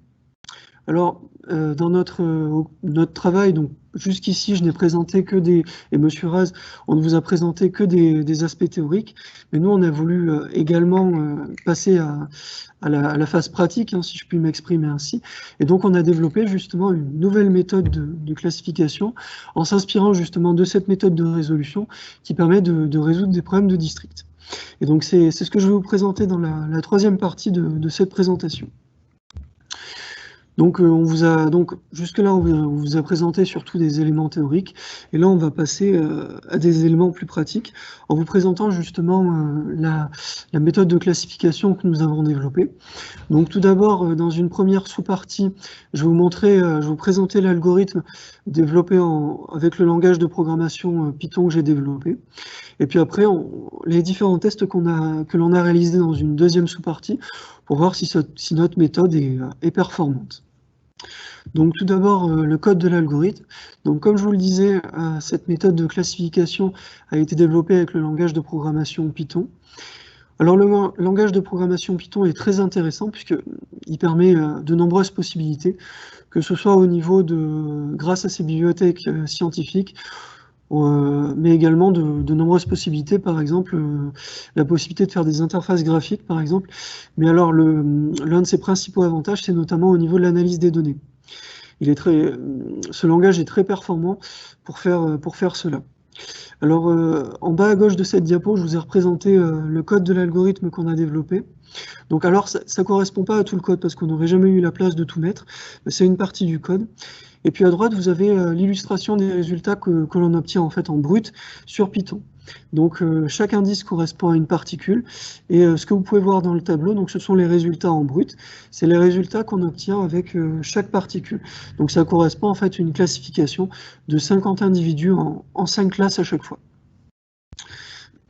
Alors, dans notre travail, donc jusqu'ici, je n'ai présenté que et Monsieur Raz, on ne vous a présenté que des aspects théoriques, mais nous, on a voulu également passer à la phase pratique, si je puis m'exprimer ainsi. Et donc, on a développé justement une nouvelle méthode de classification en s'inspirant justement de cette méthode de résolution qui permet de résoudre des problèmes de district. Et donc, c'est ce que je vais vous présenter dans la troisième partie de cette présentation. Donc, jusque-là, on vous a présenté surtout des éléments théoriques, et là, on va passer à des éléments plus pratiques, en vous présentant justement la méthode de classification que nous avons développée. Donc, tout d'abord, dans une première sous-partie, je vais vous présenter l'algorithme développé avec le langage de programmation Python que j'ai développé. Et puis après, les différents tests que l'on a réalisés dans une deuxième sous-partie pour voir si notre méthode est performante. Donc tout d'abord, le code de l'algorithme. Donc comme je vous le disais, cette méthode de classification a été développée avec le langage de programmation Python. Alors le langage de programmation Python est très intéressant puisqu'il permet de nombreuses possibilités, que ce soit au niveau grâce à ses bibliothèques scientifiques, mais également de nombreuses possibilités, par exemple la possibilité de faire des interfaces graphiques, par exemple. Mais alors l'un de ses principaux avantages, c'est notamment au niveau de l'analyse des données. Ce langage est très performant pour faire cela. Alors en bas à gauche de cette diapo, je vous ai représenté le code de l'algorithme qu'on a développé. Donc alors ça ne correspond pas à tout le code parce qu'on n'aurait jamais eu la place de tout mettre, c'est une partie du code. Et puis à droite, vous avez l'illustration des résultats que l'on obtient en fait en brut sur Python. Donc chaque indice correspond à une particule, et ce que vous pouvez voir dans le tableau, donc ce sont les résultats en brut, c'est les résultats qu'on obtient avec chaque particule. Donc ça correspond en fait à une classification de 50 individus en 5 classes à chaque fois.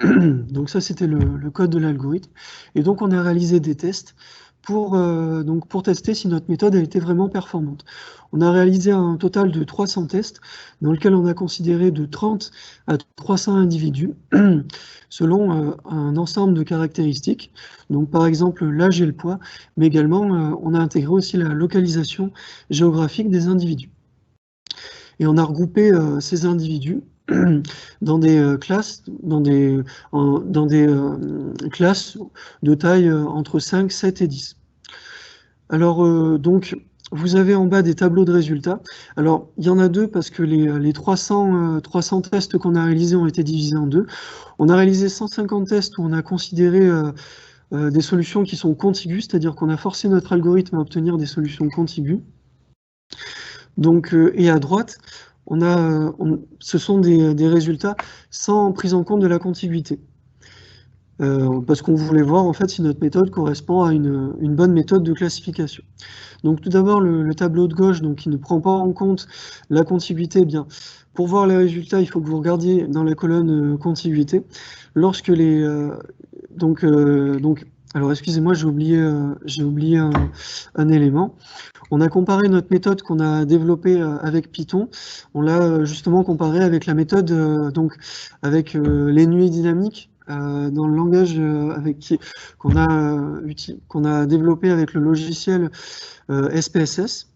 Donc ça c'était le code de l'algorithme, et donc on a réalisé des tests pour tester si notre méthode a été vraiment performante. On a réalisé un total de 300 tests dans lequel on a considéré de 30 à 300 individus selon un ensemble de caractéristiques. Donc par exemple l'âge et le poids, mais également on a intégré aussi la localisation géographique des individus. Et on a regroupé ces individus dans des classes, classes de taille entre 5, 7 et 10. Alors, donc, vous avez en bas des tableaux de résultats. Alors, il y en a deux parce que les 300 tests qu'on a réalisés ont été divisés en deux. On a réalisé 150 tests où on a considéré des solutions qui sont contiguës, c'est-à-dire qu'on a forcé notre algorithme à obtenir des solutions contiguës. Donc, et à droite, ce sont des résultats sans prise en compte de la contiguïté. Parce qu'on voulait voir en fait si notre méthode correspond à une bonne méthode de classification. Donc tout d'abord le tableau de gauche, donc qui ne prend pas en compte la contiguïté, eh bien pour voir les résultats, il faut que vous regardiez dans la colonne contiguïté. Lorsque alors excusez-moi, j'ai oublié un élément. On a comparé notre méthode qu'on a développée avec Python, on l'a justement comparé avec la méthode avec les nuées dynamiques dans le langage qu'on a développé avec le logiciel SPSS.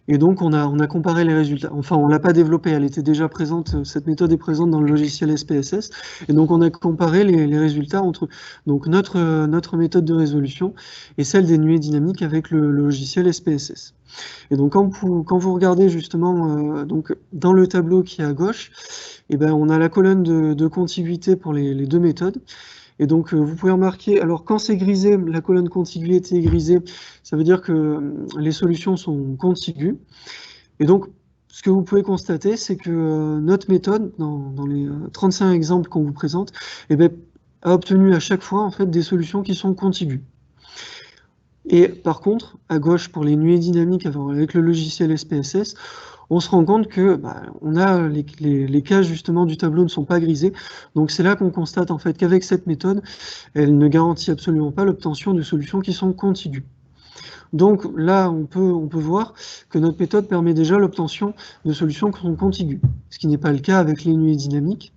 Et donc on a comparé les résultats. Enfin, on l'a pas développée, elle était déjà présente, cette méthode est présente dans le logiciel SPSS. Et donc on a comparé les résultats entre notre méthode de résolution et celle des nuées dynamiques avec le logiciel SPSS. Et donc quand vous regardez justement dans le tableau qui est à gauche, et ben on a la colonne de contiguïté pour les deux méthodes. Et donc vous pouvez remarquer, alors quand c'est grisé, la colonne contiguïté est grisée, ça veut dire que les solutions sont contiguës. Et donc ce que vous pouvez constater, c'est que notre méthode, dans les 35 exemples qu'on vous présente, eh ben, a obtenu à chaque fois en fait des solutions qui sont contiguës. Et par contre, à gauche, pour les nuées dynamiques avec le logiciel SPSS, on se rend compte que les cases justement du tableau ne sont pas grisées. Donc c'est là qu'on constate en fait qu'avec cette méthode, elle ne garantit absolument pas l'obtention de solutions qui sont contiguës. Donc là, on peut voir que notre méthode permet déjà l'obtention de solutions qui sont contiguës, ce qui n'est pas le cas avec les nuées dynamiques.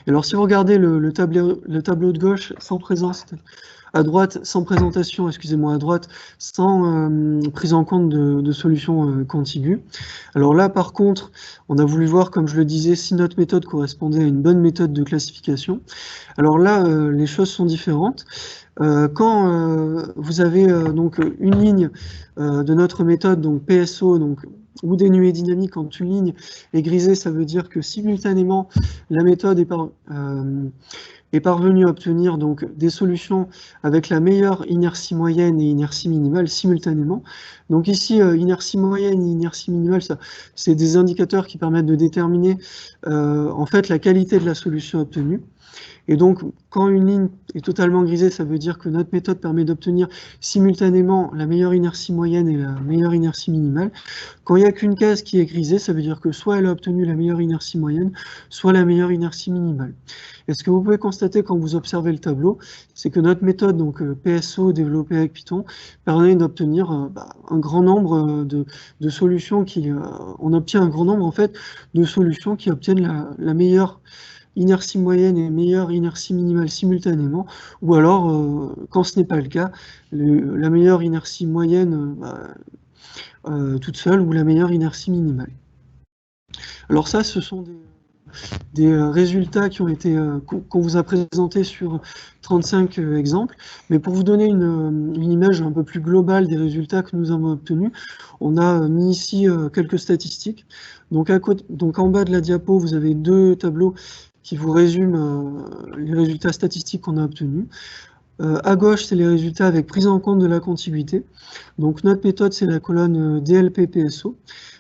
Et alors si vous regardez le tableau de gauche sans présence, à droite, sans présentation, excusez-moi, à droite, sans prise en compte de solutions contiguës. Alors là, par contre, on a voulu voir, comme je le disais, si notre méthode correspondait à une bonne méthode de classification. Alors là, les choses sont différentes. Quand vous avez donc une ligne de notre méthode, donc PSO, ou des nuées dynamiques, quand une ligne est grisée, ça veut dire que simultanément, la méthode est parvenue à obtenir donc des solutions avec la meilleure inertie moyenne et inertie minimale simultanément. Donc ici, inertie moyenne et inertie minimale, c'est des indicateurs qui permettent de déterminer en fait la qualité de la solution obtenue. Et donc, quand une ligne est totalement grisée, ça veut dire que notre méthode permet d'obtenir simultanément la meilleure inertie moyenne et la meilleure inertie minimale. Quand il n'y a qu'une case qui est grisée, ça veut dire que soit elle a obtenu la meilleure inertie moyenne, soit la meilleure inertie minimale. Et ce que vous pouvez constater quand vous observez le tableau, c'est que notre méthode, donc PSO développée avec Python, permet d'obtenir un grand nombre de solutions on obtient un grand nombre en fait de solutions qui obtiennent la meilleure inertie moyenne et meilleure inertie minimale simultanément, ou alors, quand ce n'est pas le cas, la meilleure inertie moyenne toute seule ou la meilleure inertie minimale. Alors ça, ce sont des résultats qui ont été qu'on vous a présentés sur 35 exemples, mais pour vous donner une image un peu plus globale des résultats que nous avons obtenus, on a mis ici quelques statistiques. Donc en bas de la diapo, vous avez deux tableaux qui vous résume les résultats statistiques qu'on a obtenus. À gauche, c'est les résultats avec prise en compte de la contiguïté. Donc notre méthode, c'est la colonne DLP-PSO.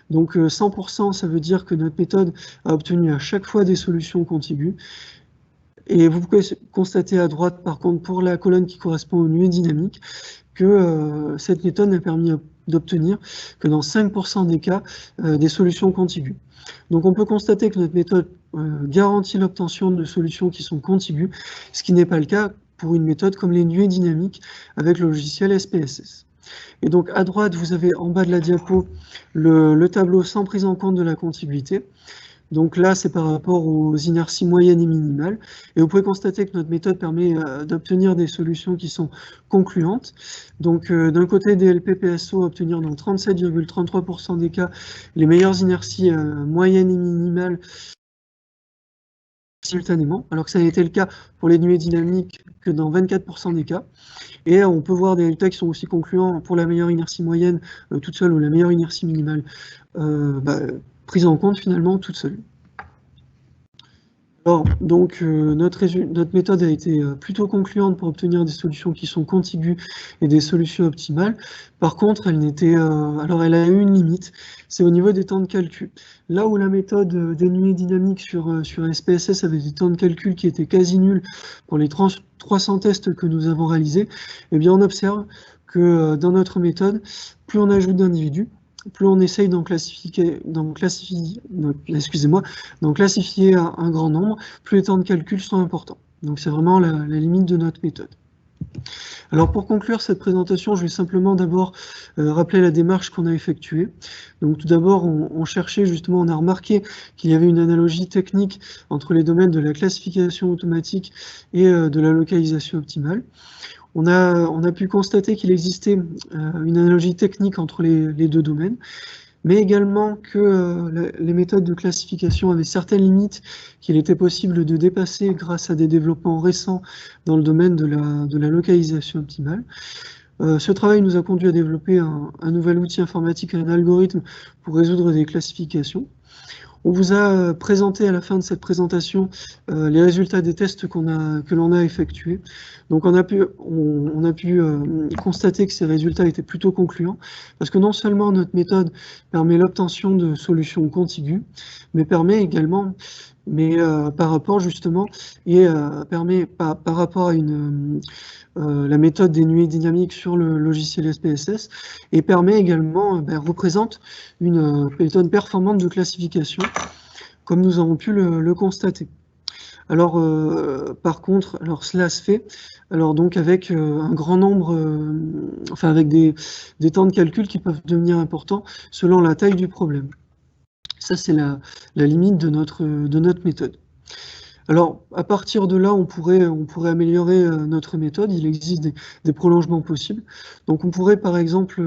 Donc 100%, ça veut dire que notre méthode a obtenu à chaque fois des solutions contiguës. Et vous pouvez constater à droite, par contre, pour la colonne qui correspond aux nuées dynamiques, que cette méthode n'a permis d'obtenir que dans 5% des cas des solutions contiguës. Donc on peut constater que notre méthode garantit l'obtention de solutions qui sont contiguës, ce qui n'est pas le cas pour une méthode comme les nuées dynamiques avec le logiciel SPSS. Et donc à droite, vous avez en bas de la diapo le tableau sans prise en compte de la contiguïté. Donc là, c'est par rapport aux inerties moyennes et minimales. Et vous pouvez constater que notre méthode permet d'obtenir des solutions qui sont concluantes. Donc d'un côté, DLP-PSO obtenir dans 37,33% des cas les meilleures inerties moyennes et minimales simultanément, alors que ça a été le cas pour les nuées dynamiques que dans 24% des cas. Et on peut voir des résultats qui sont aussi concluants pour la meilleure inertie moyenne toute seule ou la meilleure inertie minimale prise en compte finalement toute seule. Alors, donc notre méthode a été plutôt concluante pour obtenir des solutions qui sont contiguës et des solutions optimales. Par contre, elle a eu une limite, c'est au niveau des temps de calcul. Là où la méthode des nuées dynamiques sur SPSS avait des temps de calcul qui étaient quasi nuls pour les 300 tests que nous avons réalisés, eh bien on observe que dans notre méthode, plus on ajoute d'individus, plus on essaye d'en classifier un grand nombre, plus les temps de calcul sont importants. Donc c'est vraiment la limite de notre méthode. Alors pour conclure cette présentation, je vais simplement d'abord rappeler la démarche qu'on a effectuée. Donc tout d'abord, on cherchait justement, on a remarqué qu'il y avait une analogie technique entre les domaines de la classification automatique et de la localisation optimale. On a pu constater qu'il existait une analogie technique entre les deux domaines, mais également que les méthodes de classification avaient certaines limites qu'il était possible de dépasser grâce à des développements récents dans le domaine de la localisation optimale. Ce travail nous a conduit à développer un nouvel outil informatique, un algorithme pour résoudre des classifications. On vous a présenté à la fin de cette présentation les résultats des tests que l'on a effectués. Donc on a pu constater que ces résultats étaient plutôt concluants, parce que non seulement notre méthode permet l'obtention de solutions contiguës, mais permet également, par rapport justement, et permet par rapport à la méthode des nuées dynamiques sur le logiciel SPSS, et permet également, représente une méthode performante de classification, comme nous avons pu le constater. Alors, par contre, cela se fait, donc avec un grand nombre, avec des temps de calcul qui peuvent devenir importants selon la taille du problème. Ça, c'est la limite de notre méthode. Alors, à partir de là, on pourrait améliorer notre méthode. Il existe des prolongements possibles. Donc, on pourrait, par exemple,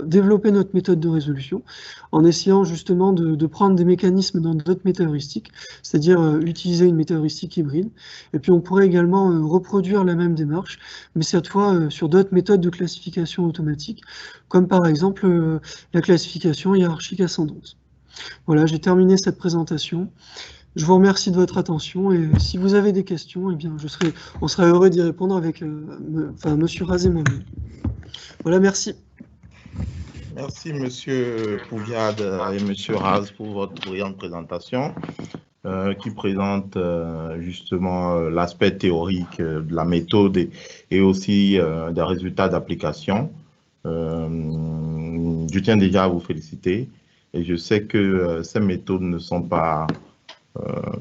développer notre méthode de résolution en essayant justement de prendre des mécanismes dans d'autres métaheuristiques, c'est-à-dire utiliser une métaheuristique hybride. Et puis, on pourrait également reproduire la même démarche, mais cette fois sur d'autres méthodes de classification automatique, comme par exemple la classification hiérarchique ascendante. Voilà, j'ai terminé cette présentation. Je vous remercie de votre attention et si vous avez des questions, eh bien, on serait heureux d'y répondre avec Monsieur Raz et moi-même. Voilà, merci. Merci, Monsieur Pouviade et Monsieur Raz, pour votre brillante présentation qui présente justement l'aspect théorique de la méthode et aussi des résultats d'application. Je tiens déjà à vous féliciter et je sais que ces méthodes ne sont pas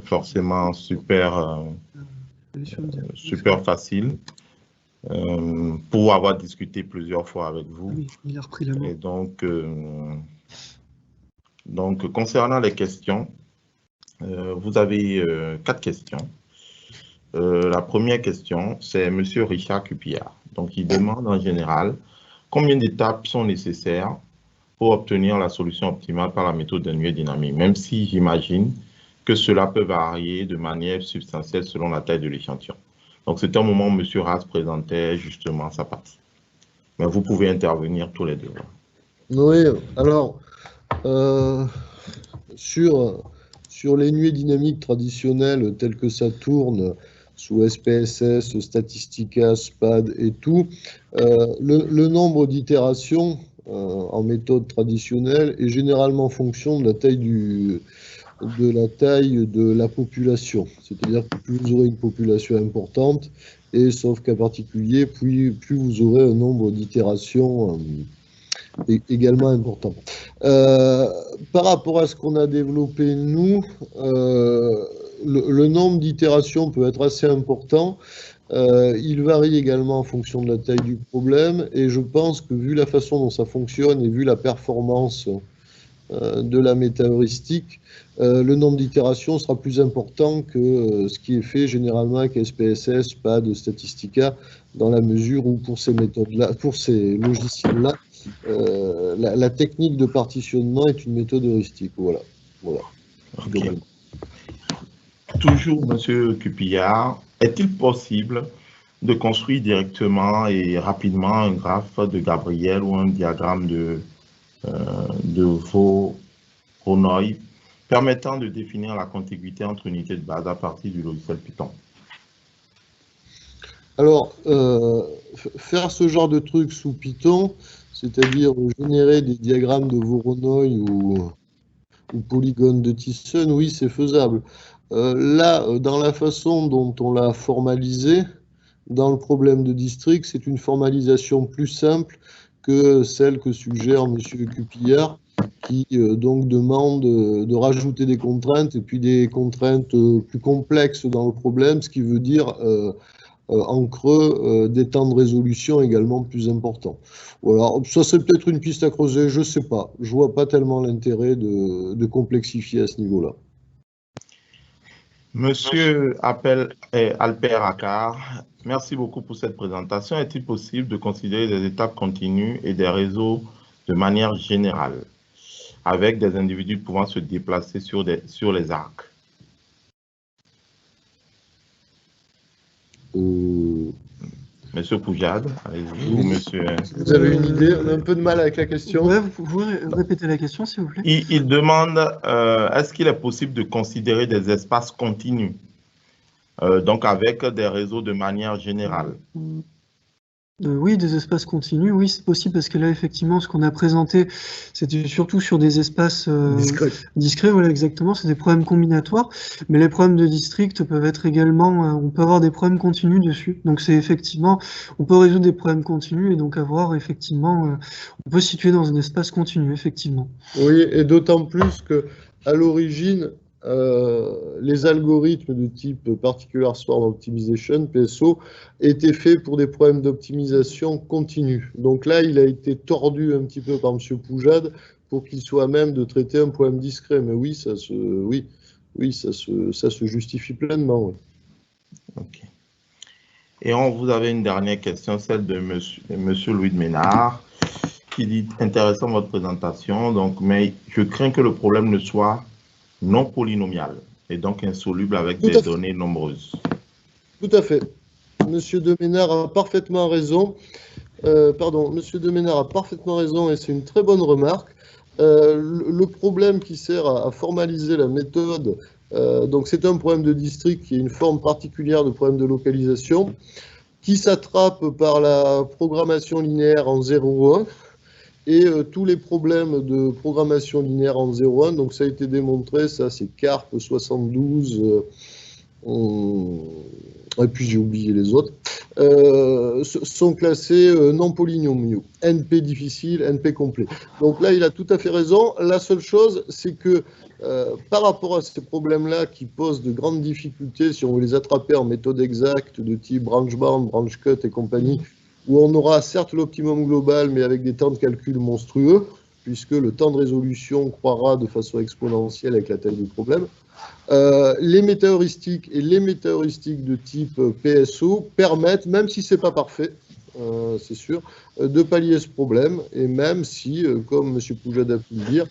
forcément super faciles. Pour avoir discuté plusieurs fois avec vous. Oui, il a repris la main. Et donc, concernant les questions, vous avez 4 questions. La première question, c'est M. Richard Cupillard. Donc, il demande en général combien d'étapes sont nécessaires pour obtenir la solution optimale par la méthode de nuée dynamique, même si j'imagine que cela peut varier de manière substantielle selon la taille de l'échantillon. Donc, c'était un moment où M. Raz présentait justement sa partie. Mais vous pouvez intervenir tous les deux. Oui, alors, sur les nuées dynamiques traditionnelles telles que ça tourne sous SPSS, Statistica, SPAD et tout, le nombre d'itérations en méthode traditionnelle est généralement en fonction de la taille de la population. C'est-à-dire que plus vous aurez une population importante, et sauf cas particulier, plus vous aurez un nombre d'itérations également important. Par rapport à ce qu'on a développé, nous, le nombre d'itérations peut être assez important. Il varie également en fonction de la taille du problème, et je pense que vu la façon dont ça fonctionne et vu la performance de la méta-heuristique, le nombre d'itérations sera plus important que ce qui est fait généralement avec SPSS, SPAD, Statistica, dans la mesure où pour ces méthodes-là, pour ces logiciels-là, la technique de partitionnement est une méthode heuristique. Voilà. Okay. Toujours, M. Cupillard, est-il possible de construire directement et rapidement un graphe de Gabriel ou un diagramme de Voronoi permettant de définir la contiguïté entre unités de base à partir du logiciel Python? Alors, faire ce genre de truc sous Python, c'est-à-dire générer des diagrammes de Voronoi ou polygones de Thyssen, oui, c'est faisable. Là, dans la façon dont on l'a formalisé, dans le problème de district, c'est une formalisation plus simple que celle que suggère M. Cupillard, qui donc demande de rajouter des contraintes et puis des contraintes plus complexes dans le problème, ce qui veut dire en creux des temps de résolution également plus importants. Voilà, ça c'est peut-être une piste à creuser, je ne sais pas. Je ne vois pas tellement l'intérêt de complexifier à ce niveau-là. Monsieur Alper Akar, merci beaucoup pour cette présentation. Est-il possible de considérer des étapes continues et des réseaux de manière générale, avec des individus pouvant se déplacer sur les arcs? Monsieur Poujade, allez-y, ou monsieur... Vous avez une idée? On a un peu de mal avec la question. Ouais, vous pouvez répéter la question, s'il vous plaît? Il demande, est-ce qu'il est possible de considérer des espaces continus, donc avec des réseaux de manière générale? Oui, des espaces continus, oui, c'est possible parce que là, effectivement, ce qu'on a présenté, c'était surtout sur des espaces discrets, voilà, exactement, c'est des problèmes combinatoires, mais les problèmes de district peuvent être également, on peut avoir des problèmes continus dessus, donc c'est effectivement, on peut résoudre des problèmes continus et donc avoir, effectivement, on peut se situer dans un espace continu, effectivement. Oui, et d'autant plus que à l'origine, les algorithmes de type Particular Swarm Optimization, PSO, étaient faits pour des problèmes d'optimisation continue. Donc là, il a été tordu un petit peu par M. Poujade pour qu'il soit à même de traiter un problème discret. Mais oui, ça se justifie pleinement. Oui. Ok. Et vous avez une dernière question, celle de Monsieur Louis de Ménard, qui dit « Intéressant votre présentation, donc, mais je crains que le problème ne soit non polynomial et donc insoluble avec des données nombreuses. » Tout à fait. Monsieur de Ménard a parfaitement raison. Monsieur de Ménard a parfaitement raison et c'est une très bonne remarque. Le problème qui sert à formaliser la méthode, donc c'est un problème de district qui est une forme particulière de problème de localisation, qui s'attrape par la programmation linéaire en 0 ou 1. et tous les problèmes de programmation linéaire en 0,1. Donc ça a été démontré, ça c'est CARP 72, et puis j'ai oublié les autres, sont classés non polynomiaux, NP difficile, NP complet. Donc là, il a tout à fait raison. La seule chose, c'est que par rapport à ces problèmes-là qui posent de grandes difficultés, si on veut les attraper en méthode exacte de type branch bound, branch cut et compagnie, où on aura certes l'optimum global, mais avec des temps de calcul monstrueux, puisque le temps de résolution croîtra de façon exponentielle avec la taille du problème. Les métaheuristiques et les métaheuristiques de type PSO permettent, même si ce n'est pas parfait, c'est sûr, de pallier ce problème, et même si, comme M. Poujade a pu le dire,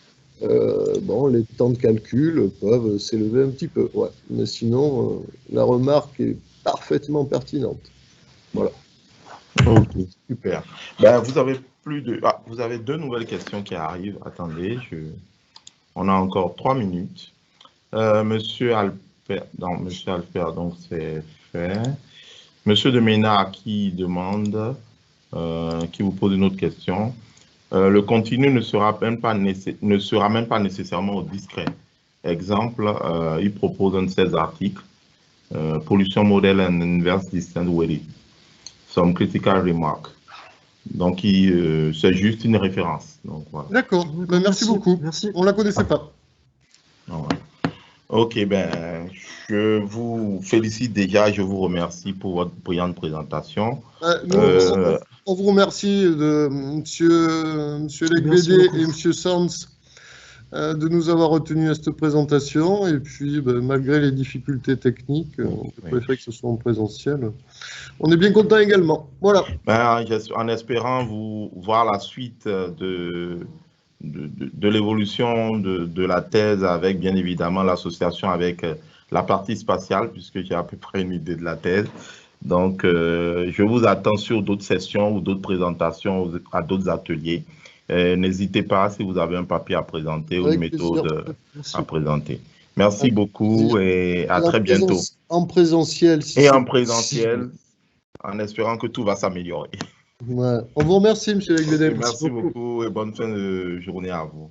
bon, les temps de calcul peuvent s'élever un petit peu. Ouais. Mais sinon, la remarque est parfaitement pertinente. Voilà. Ok, super. Ben, vous avez 2 nouvelles questions qui arrivent. Attendez, on a encore 3 minutes. Monsieur Alpert, donc c'est fait. Monsieur de Ménard qui demande, qui vous pose une autre question. Le contenu ne sera même pas nécessairement au discret. Exemple, il propose un de ces articles, Pollution Model and Inverse Distance Weighting, some critical remarks. Donc, c'est juste une référence. Voilà. D'accord, merci beaucoup. Merci. On ne la connaissait pas. Ouais. Ok, ben, je vous félicite déjà, je vous remercie pour votre brillante présentation. On vous remercie de monsieur Legbédé et monsieur Sanz de nous avoir retenus à cette présentation. Et puis, malgré les difficultés techniques, on préfère que ce soit en présentiel. On est bien content également. Voilà. Ben, en espérant vous voir la suite de l'évolution de la thèse avec, bien évidemment, l'association avec la partie spatiale, puisque j'ai à peu près une idée de la thèse. Donc, je vous attends sur d'autres sessions ou d'autres présentations à d'autres ateliers. N'hésitez pas si vous avez un papier à présenter ou une méthode à présenter. Merci beaucoup et à très bientôt. En présentiel. Et en présentiel, en espérant que tout va s'améliorer. Ouais. On vous remercie, M. Legbédé. Merci beaucoup et bonne fin de journée à vous.